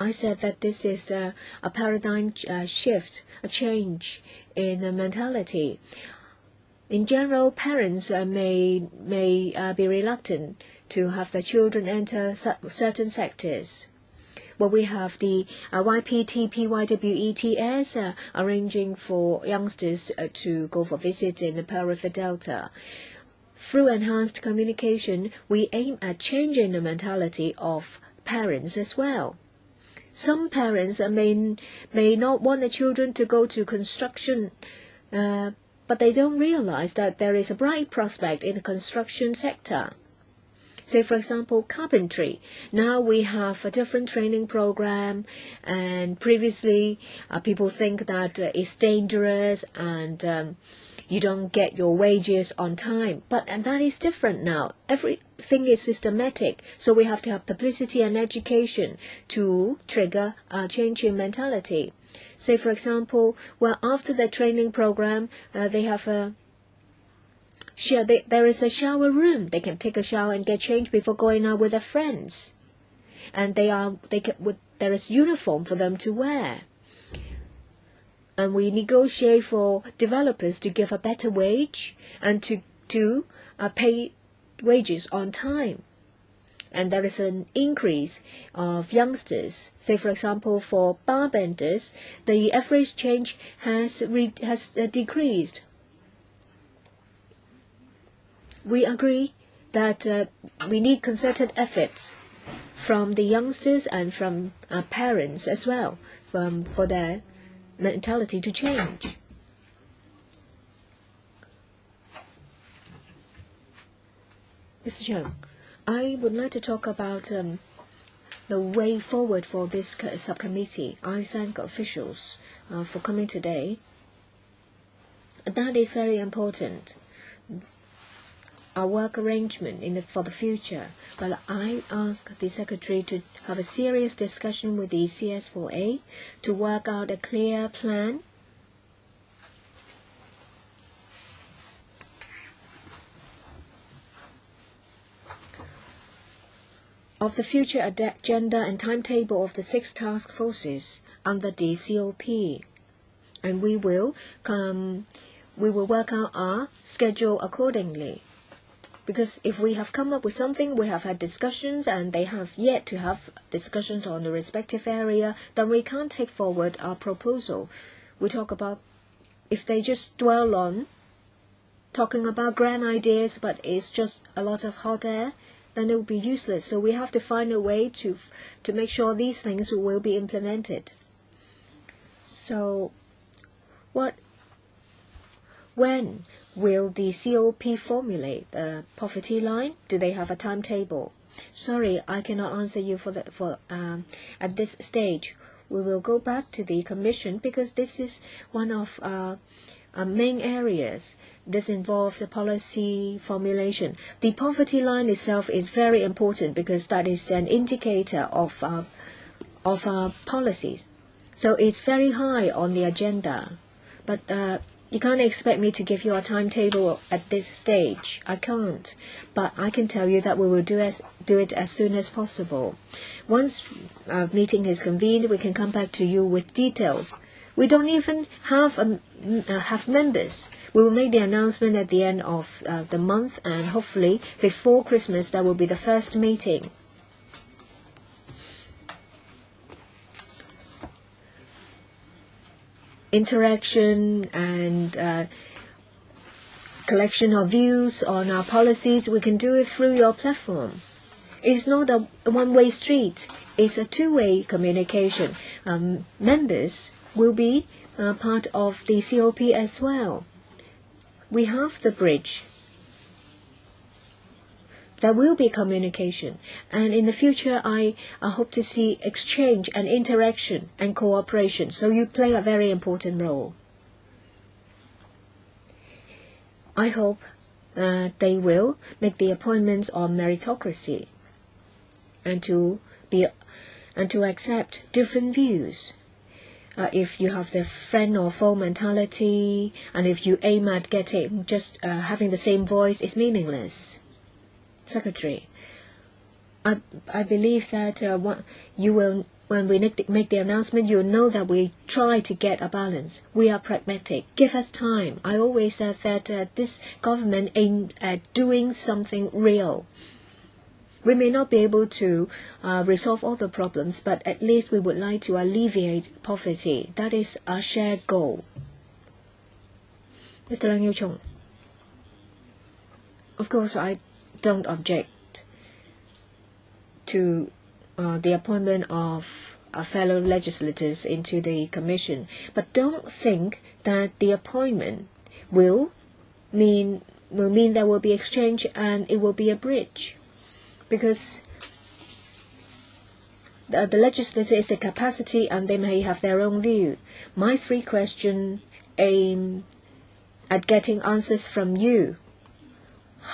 I said that this is a paradigm shift, a change in mentality. In general, parents may be reluctant to have their children enter certain sectors. Well, we have the YPT, PYWETS arranging for youngsters to go for visits in the Pearl River Delta. Through enhanced communication, we aim at changing the mentality of parents as well. Some parents may not want the children to go to construction, but they don't realize that there is a bright prospect in the construction sector. Say, for example, carpentry. Now we have a different training program, and previously people think that it's dangerous and you don't get your wages on time. And that is different now. Everything is systematic, so we have to have publicity and education to trigger a change in mentality. Say, for example, after the training program, they have there is a shower room. They can take a shower and get changed before going out with their friends. And there is uniform for them to wear. And we negotiate for developers to give a better wage and to pay wages on time. And there is an increase of youngsters. Say, for example, for bar benders, the average change has decreased. We agree that we need concerted efforts from the youngsters and from parents as well for their mentality to change. Mr. Chung, I would like to talk about the way forward for this subcommittee. I thank officials for coming today. That is very important. Our work arrangement for the future. But I ask the Secretary to have a serious discussion with the CS4A to work out a clear plan of the future agenda and timetable of the 6 task forces under the COP. And we will work out our schedule accordingly. Because if we have come up with something, we have had discussions, and they have yet to have discussions on the respective area, then we can't take forward our proposal. We talk about, if they just dwell on talking about grand ideas, but it's just a lot of hot air, then it will be useless. So we have to find a way to make sure these things will be implemented. So, when will the COP formulate the poverty line? Do they have a timetable? Sorry, I cannot answer you at this stage. We will go back to the Commission because this is one of our main areas. This involves the policy formulation. The poverty line itself is very important because that is an indicator of our policies. So it's very high on the agenda. But You can't expect me to give you a timetable at this stage. I can't. But I can tell you that we will do it as soon as possible. Once our meeting is convened, we can come back to you with details. We don't even have members. We will make the announcement at the end of the month, and hopefully before Christmas that will be the first meeting. Interaction and collection of views on our policies, we can do it through your platform. It's not a one-way street. It's a two-way communication. Members will be part of the COP as well. We have the bridge. There will be communication, and in the future I hope to see exchange and interaction and cooperation, so you play a very important role. I hope they will make the appointments on meritocracy and to accept different views. If you have the friend or foe mentality, and if you aim at getting having the same voice, it's meaningless. Secretary, I believe that when we make the announcement, you'll know that we try to get a balance. We are pragmatic. Give us time. I always said that this government aimed at doing something real. We may not be able to resolve all the problems, but at least we would like to alleviate poverty. That is our shared goal. Mr. Leung Yiu-chung, of course, I don't object to the appointment of fellow legislators into the commission, but don't think that the appointment will mean there will be exchange and it will be a bridge, because the legislator is a capacity and they may have their own view. My 3 questions aim at getting answers from you.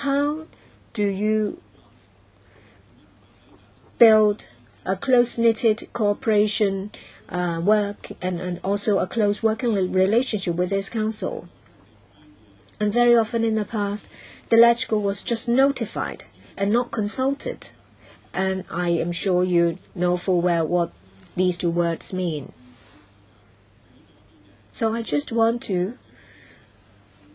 How do you build a close-knitted cooperation work and also a close working relationship with this council? And very often in the past, the LegCo was just notified and not consulted. And I am sure you know full well what these 2 words mean. So I just want you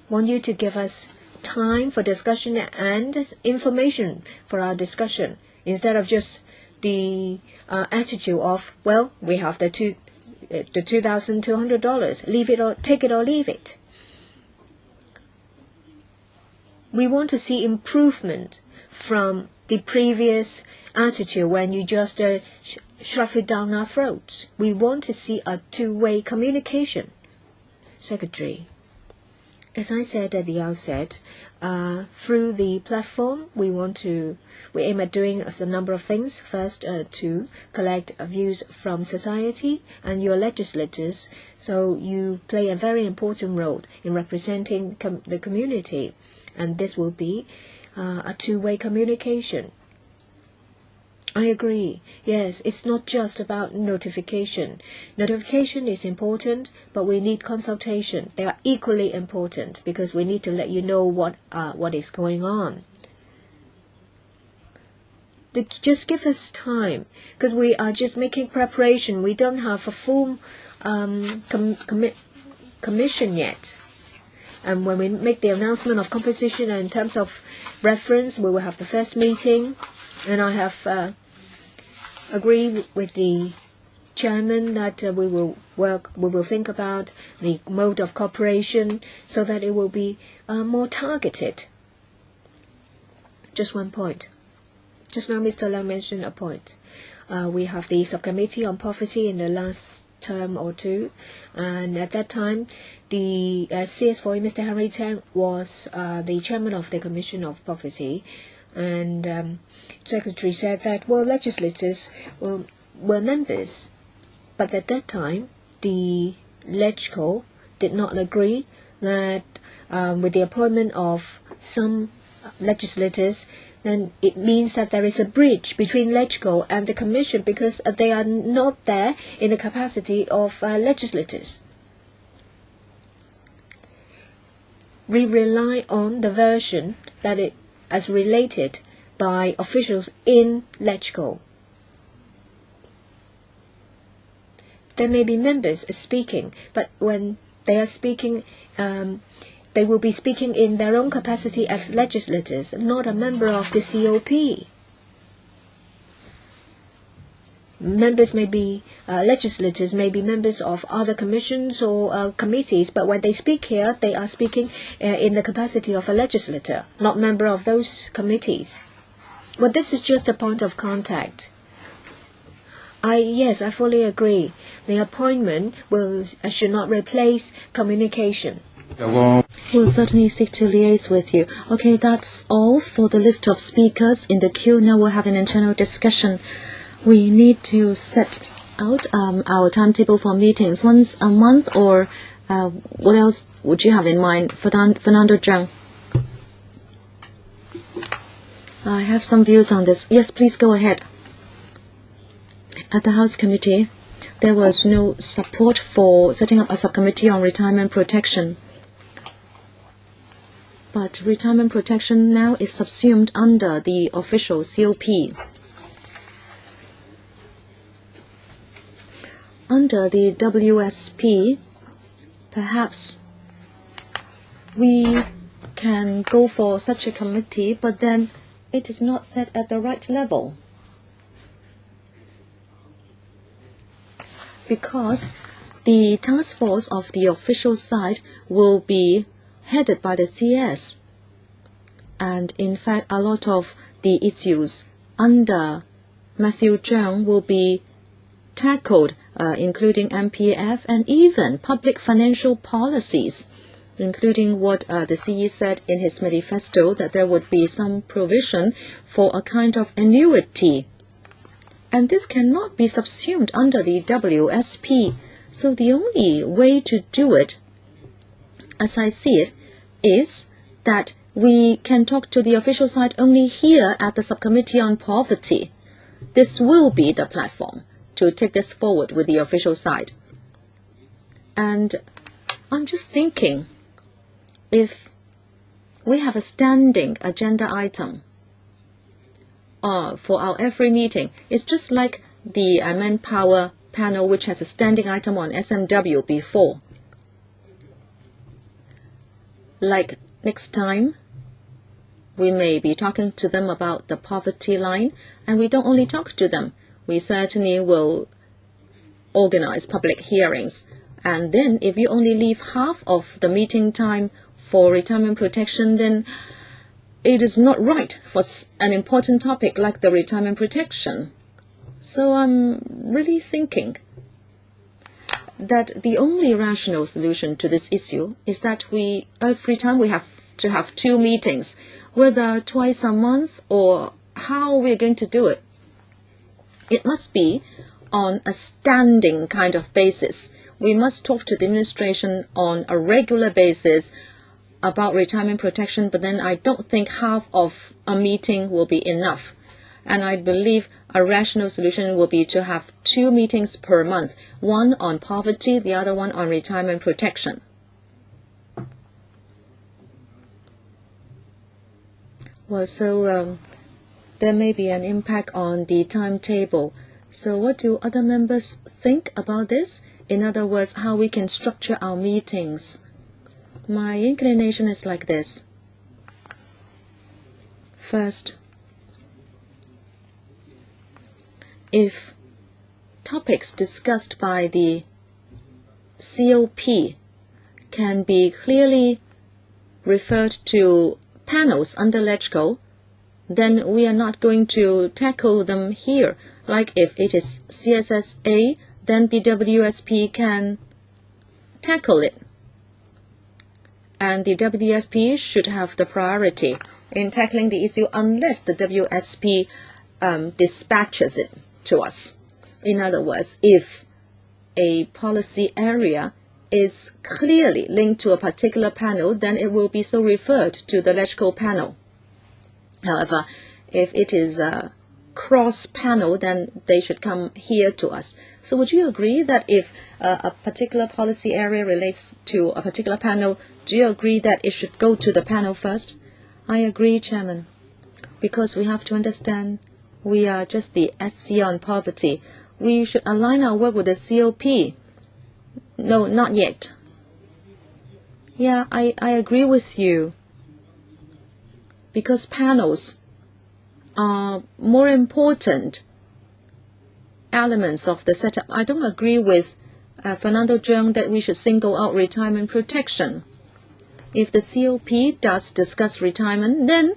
to give us time for discussion and information for our discussion, instead of just the attitude of, well, we have the $2,200, leave it or take it or leave it. We want to see improvement from the previous attitude when you just shove it down our throats. We want to see a two-way communication. Secretary, as I said at the outset, through the platform, we aim at doing a number of things. First, to collect views from society and your legislators, so you play a very important role in representing the community, and this will be a two-way communication. I agree. Yes, it's not just about notification. Notification is important, but we need consultation. They are equally important because we need to let you know what is going on. Just give us time, because we are just making preparation. We don't have a full commission yet. And when we make the announcement of composition and in terms of reference, we will have the first meeting, and I have agreed with the chairman that we will think about the mode of cooperation so that it will be more targeted. Just one point. Just now, Mr. Leung mentioned a point. We have the subcommittee on poverty in the last term or two, and at that time, the CS4, Mr. Henry Tang, was the chairman of the Commission of Poverty, and Secretary said that, well, legislators were members, but at that time, the LegCo did not agree that with the appointment of some legislators, then it means that there is a bridge between LegCo and the Commission because they are not there in the capacity of legislators. we rely on the version that it as related by officials in LegCo. There may be members speaking, but when they are speaking, they will be speaking in their own capacity as legislators, not a member of the COP. Members may be legislators, may be members of other commissions or committees, but when they speak here, they are speaking in the capacity of a legislator, not member of those committees. Well, this is just a point of contact. Yes, I fully agree. The appointment should not replace communication. We'll certainly seek to liaise with you. Okay, that's all for the list of speakers in the queue. Now we'll have an internal discussion. We need to set out our timetable for meetings once a month, or what else would you have in mind, Fernando Zhang? I have some views on this. Yes, please go ahead. At the House Committee, there was no support for setting up a subcommittee on retirement protection. But retirement protection now is subsumed under the official COP. Under the WSP, perhaps we can go for such a committee, but then it is not set at the right level. Because the task force of the official side will be headed by the CS. And in fact, a lot of the issues under Matthew Zhang will be tackled, including MPF and even public financial policies, including what the CE said in his manifesto, that there would be some provision for a kind of annuity. And this cannot be subsumed under the WSP. So the only way to do it, as I see it, is that we can talk to the official side only here at the Subcommittee on Poverty. This will be the platform to take this forward with the official side. And I'm just thinking, if we have a standing agenda item for our every meeting, it's just like the manpower panel, which has a standing item on SMW before. Like next time, we may be talking to them about the poverty line, and we don't only talk to them. We certainly will organize public hearings. And then if you only leave half of the meeting time for retirement protection, then it is not right for an important topic like the retirement protection. So I'm really thinking that the only rational solution to this issue is that every time we have to have 2 meetings, whether twice a month or how we're going to do it. It must be on a standing kind of basis. We must talk to the administration on a regular basis about retirement protection, but then I don't think half of a meeting will be enough. And I believe a rational solution will be to have 2 meetings per month, one on poverty, the other one on retirement protection. Well, so there may be an impact on the timetable. So what do other members think about this? In other words, how we can structure our meetings. My inclination is like this. First, if topics discussed by the COP can be clearly referred to panels under LegCo, then we are not going to tackle them here. Like if it is CSSA, then the WSP can tackle it. And the WSP should have the priority in tackling the issue unless the WSP dispatches it to us. In other words, if a policy area is clearly linked to a particular panel, then it will be so referred to the LegCo panel. However, if it is cross-panel, then they should come here to us. So would you agree that if a particular policy area relates to a particular panel, do you agree that it should go to the panel first? I agree, Chairman, because we have to understand we are just the SC on poverty. We should align our work with the COP. No, not yet. Yeah, I agree with you, because panels are more important elements of the setup. I don't agree with Fernando Zheng that we should single out retirement protection. If the COP does discuss retirement, then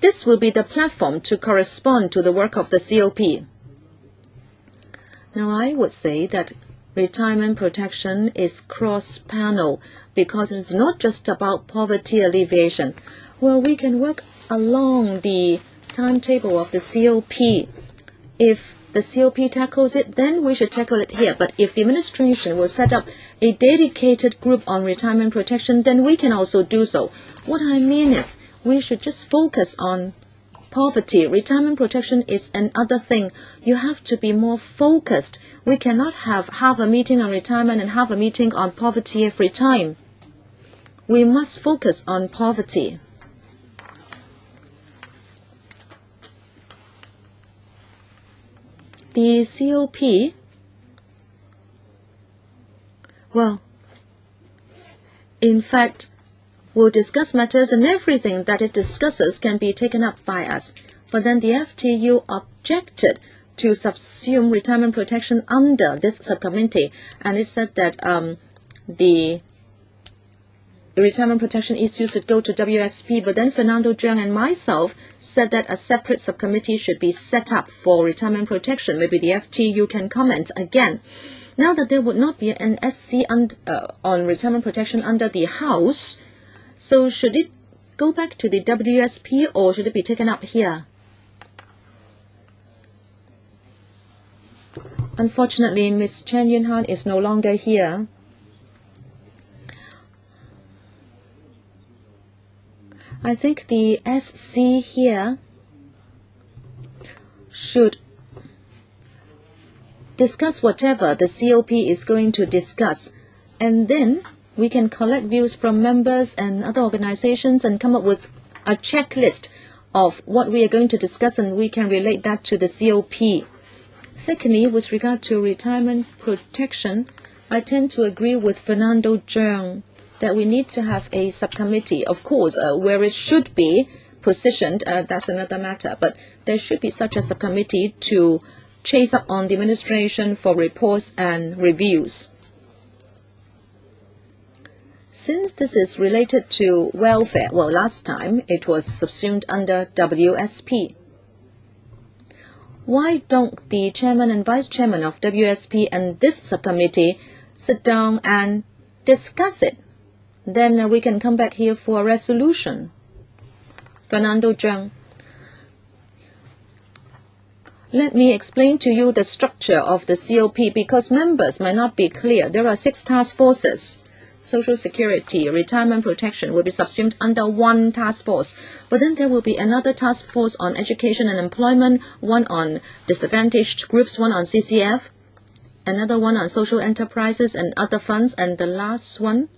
this will be the platform to correspond to the work of the COP. Now, I would say that retirement protection is cross-panel because it's not just about poverty alleviation. Well, we can work along the timetable of the COP. If the COP tackles it, then we should tackle it here. But if the administration will set up a dedicated group on retirement protection, then we can also do so. What I mean is we should just focus on poverty. Retirement protection is another thing. You have to be more focused. We cannot have half a meeting on retirement and half a meeting on poverty every time. We must focus on poverty. The COP, well, in fact, will discuss matters and everything that it discusses can be taken up by us. But then the FTU objected to subsume retirement protection under this subcommittee, and it said that the retirement protection issues should go to WSP, but then Fernando Zheng and myself said that a separate subcommittee should be set up for retirement protection. Maybe the FTU can comment again. Now that there would not be an SC on retirement protection under the House, so should it go back to the WSP or should it be taken up here? Unfortunately, Ms. Chen Yunhan is no longer here. I think the SC here should discuss whatever the COP is going to discuss, and then we can collect views from members and other organizations and come up with a checklist of what we are going to discuss, and we can relate that to the COP. Secondly, with regard to retirement protection, I tend to agree with Fernando Zheng that we need to have a subcommittee. Of course, where it should be positioned, that's another matter, but there should be such a subcommittee to chase up on the administration for reports and reviews. Since this is related to welfare, well, last time it was subsumed under WSP. Why don't the chairman and vice chairman of WSP and this subcommittee sit down and discuss it? Then we can come back here for a resolution. Fernando Zheng. Let me explain to you the structure of the COP because members might not be clear. There are 6 task forces. Social Security, retirement protection will be subsumed under one task force. But then there will be another task force on education and employment, one on disadvantaged groups, one on CCF, another one on social enterprises and other funds, and the last one,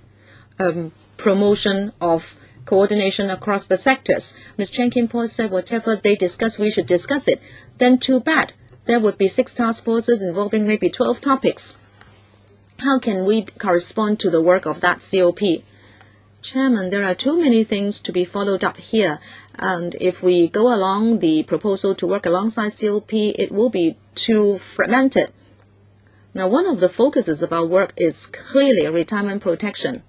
promotion of coordination across the sectors. Ms. Chen Kin-po said whatever they discuss, we should discuss it. Then too bad. There would be 6 task forces involving maybe 12 topics. How can we correspond to the work of that COP? Chairman, there are too many things to be followed up here. And if we go along the proposal to work alongside COP, it will be too fragmented. Now, one of the focuses of our work is clearly retirement protection.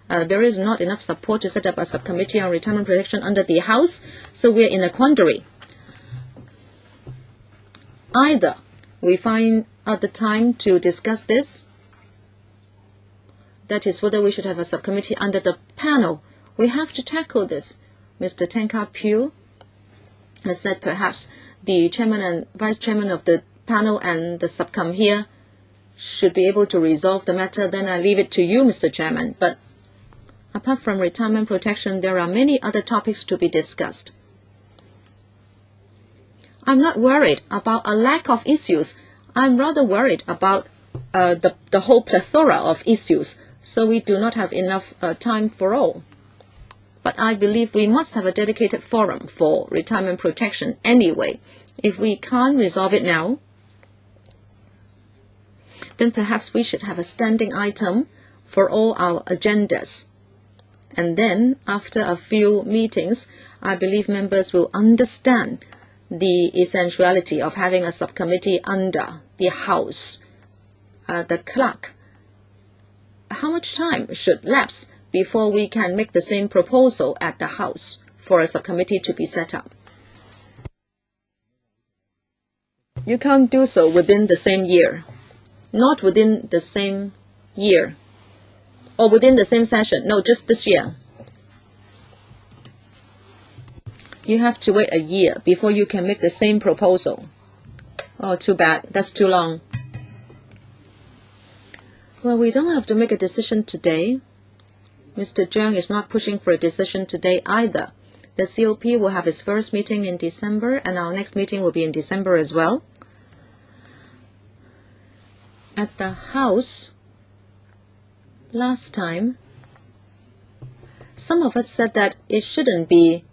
There is not enough support to set up a subcommittee on retirement protection under the House, so we are in a quandary. Either we find out the time to discuss this, that is whether we should have a subcommittee under the panel. We have to tackle this. Mr. Tenka-Pugh has said perhaps the chairman and vice chairman of the panel and the subcom here should be able to resolve the matter. Then I leave it to you, Mr. Chairman. But apart from retirement protection, there are many other topics to be discussed. I'm not worried about a lack of issues. I'm rather worried about the whole plethora of issues. So we do not have enough time for all. But I believe we must have a dedicated forum for retirement protection anyway. If we can't resolve it now, then perhaps we should have a standing item for all our agendas. And then, after a few meetings, I believe members will understand the essentiality of having a subcommittee under the House. The clerk, how much time should lapse before we can make the same proposal at the House for a subcommittee to be set up? You can't do so within the same year. Not within the same year. Or within the same session. No, just this year. You have to wait a year before you can make the same proposal. Oh, too bad. That's too long. Well, we don't have to make a decision today. Mr. Zhang is not pushing for a decision today either. The COP will have its first meeting in December, and our next meeting will be in December as well. At the House, last time, some of us said that it shouldn't be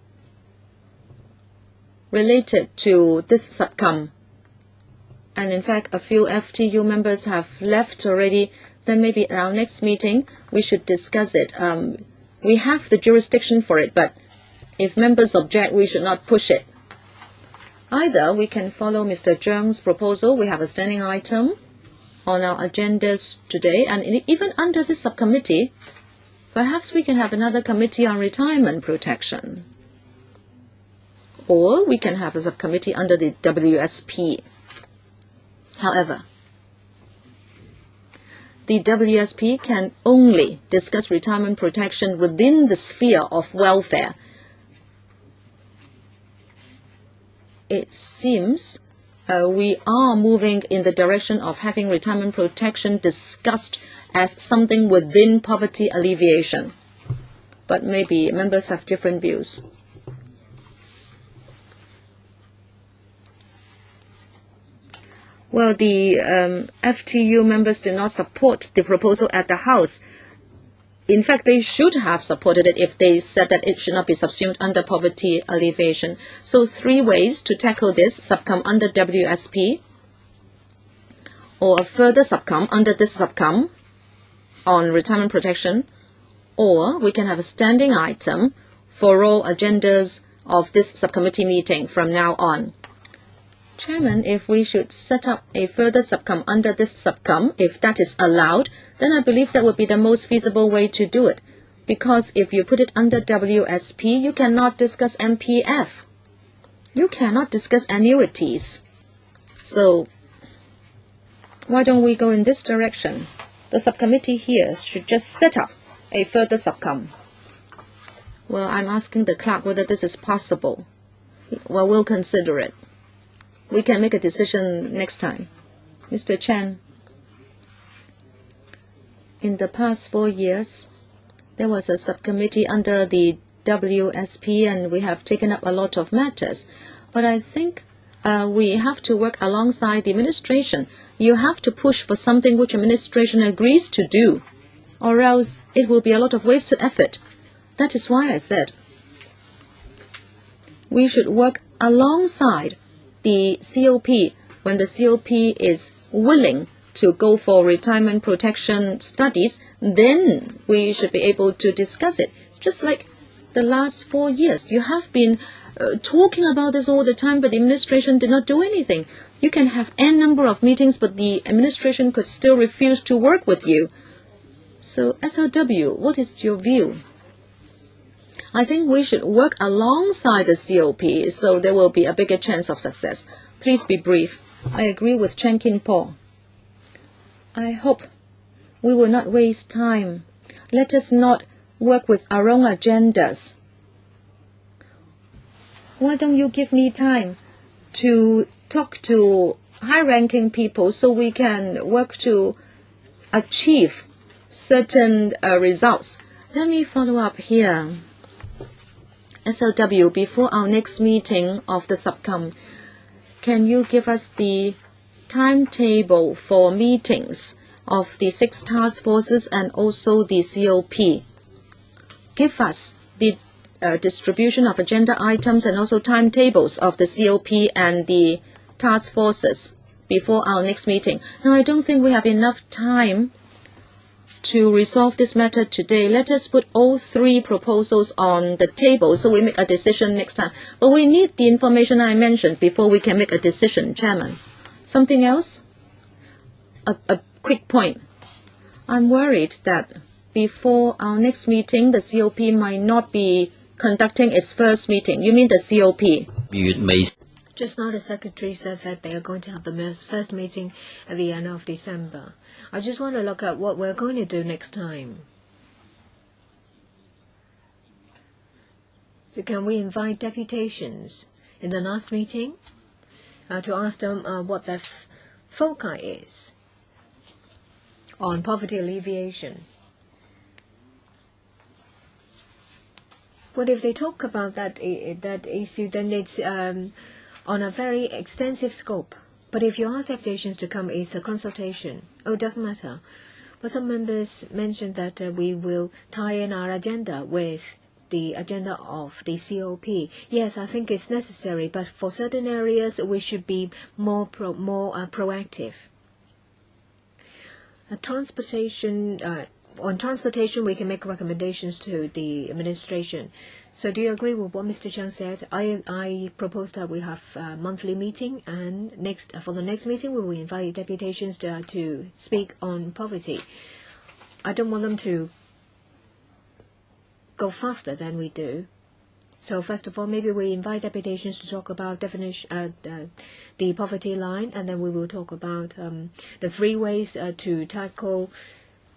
related to this subcom. And in fact, a few FTU members have left already. Then maybe at our next meeting, we should discuss it. We have the jurisdiction for it, but if members object, we should not push it. Either we can follow Mr. Zhang's proposal. We have a standing item on our agendas today, and even under this subcommittee, perhaps we can have another committee on retirement protection. Or we can have a subcommittee under the WSP. However, the WSP can only discuss retirement protection within the sphere of welfare. It seems we are moving in the direction of having retirement protection discussed as something within poverty alleviation. But maybe members have different views. Well, the FTU members did not support the proposal at the House. In fact, they should have supported it if they said that it should not be subsumed under poverty alleviation. So 3 ways to tackle this: subcom under WSP, or a further subcom under this subcom on retirement protection, or we can have a standing item for all agendas of this subcommittee meeting from now on. Chairman, if we should set up a further subcom under this subcom, if that is allowed, then I believe that would be the most feasible way to do it. Because if you put it under WSP, you cannot discuss MPF. You cannot discuss annuities. So, why don't we go in this direction? The subcommittee here should just set up a further subcom. Well, I'm asking the clerk whether this is possible. Well, we'll consider it. We can make a decision next time. Mr. Chen, in the past 4 years, there was a subcommittee under the WSP, and we have taken up a lot of matters. But I think we have to work alongside the administration. You have to push for something which administration agrees to do, or else it will be a lot of wasted effort. That is why I said we should work alongside the COP. When the COP is willing to go for retirement protection studies, then we should be able to discuss it. It's just like the last 4 years. You have been talking about this all the time, but the administration did not do anything. You can have n number of meetings, but the administration could still refuse to work with you. So, SLW, what is your view? I think we should work alongside the COP, so there will be a bigger chance of success. Please be brief. I agree with Kin-kee. I hope we will not waste time. Let us not work with our own agendas. Why don't you give me time to talk to high-ranking people so we can work to achieve certain results? Let me follow up here. SLW, before our next meeting of the subcom, can you give us the timetable for meetings of the 6 task forces and also the COP? Give us the distribution of agenda items and also timetables of the COP and the task forces before our next meeting. Now, I don't think we have enough time to resolve this matter today. Let us put all 3 proposals on the table so we make a decision next time. But we need the information I mentioned before we can make a decision, Chairman. Something else? A quick point. I'm worried that before our next meeting, the COP might not be conducting its first meeting. You mean the COP? Just now the Secretary said that they are going to have the first meeting at the end of December. I just want to look at what we're going to do next time. So can we invite deputations in the last meeting to ask them what their foci is on poverty alleviation? But if they talk about that issue, then it's on a very extensive scope. But if you ask deputations to come, it's a consultation. Oh, it doesn't matter. But some members mentioned that we will tie in our agenda with the agenda of the COP. Yes, I think it's necessary, but for certain areas we should be more proactive. On transportation, we can make recommendations to the administration. So do you agree with what Mr. Chiang said? I propose that we have a monthly meeting, and for the next meeting we will invite deputations to speak on poverty. I don't want them to go faster than we do. So first of all, maybe we invite deputations to talk about the poverty line, and then we will talk about the 3 ways to tackle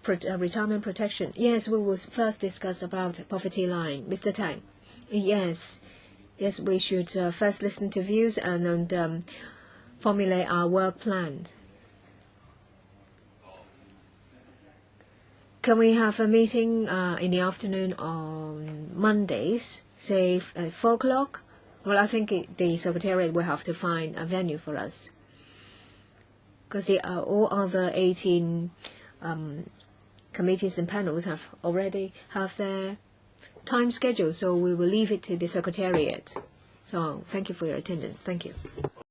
retirement protection. Yes, we will first discuss about poverty line. Mr. Tang. Yes, we should first listen to views and formulate our work plan. Can we have a meeting in the afternoon on Mondays, say at 4 o'clock? Well, I think the Secretariat will have to find a venue for us, because all other 18 committees and panels already have their time schedule, so we will leave it to the Secretariat. So thank you for your attendance. Thank you.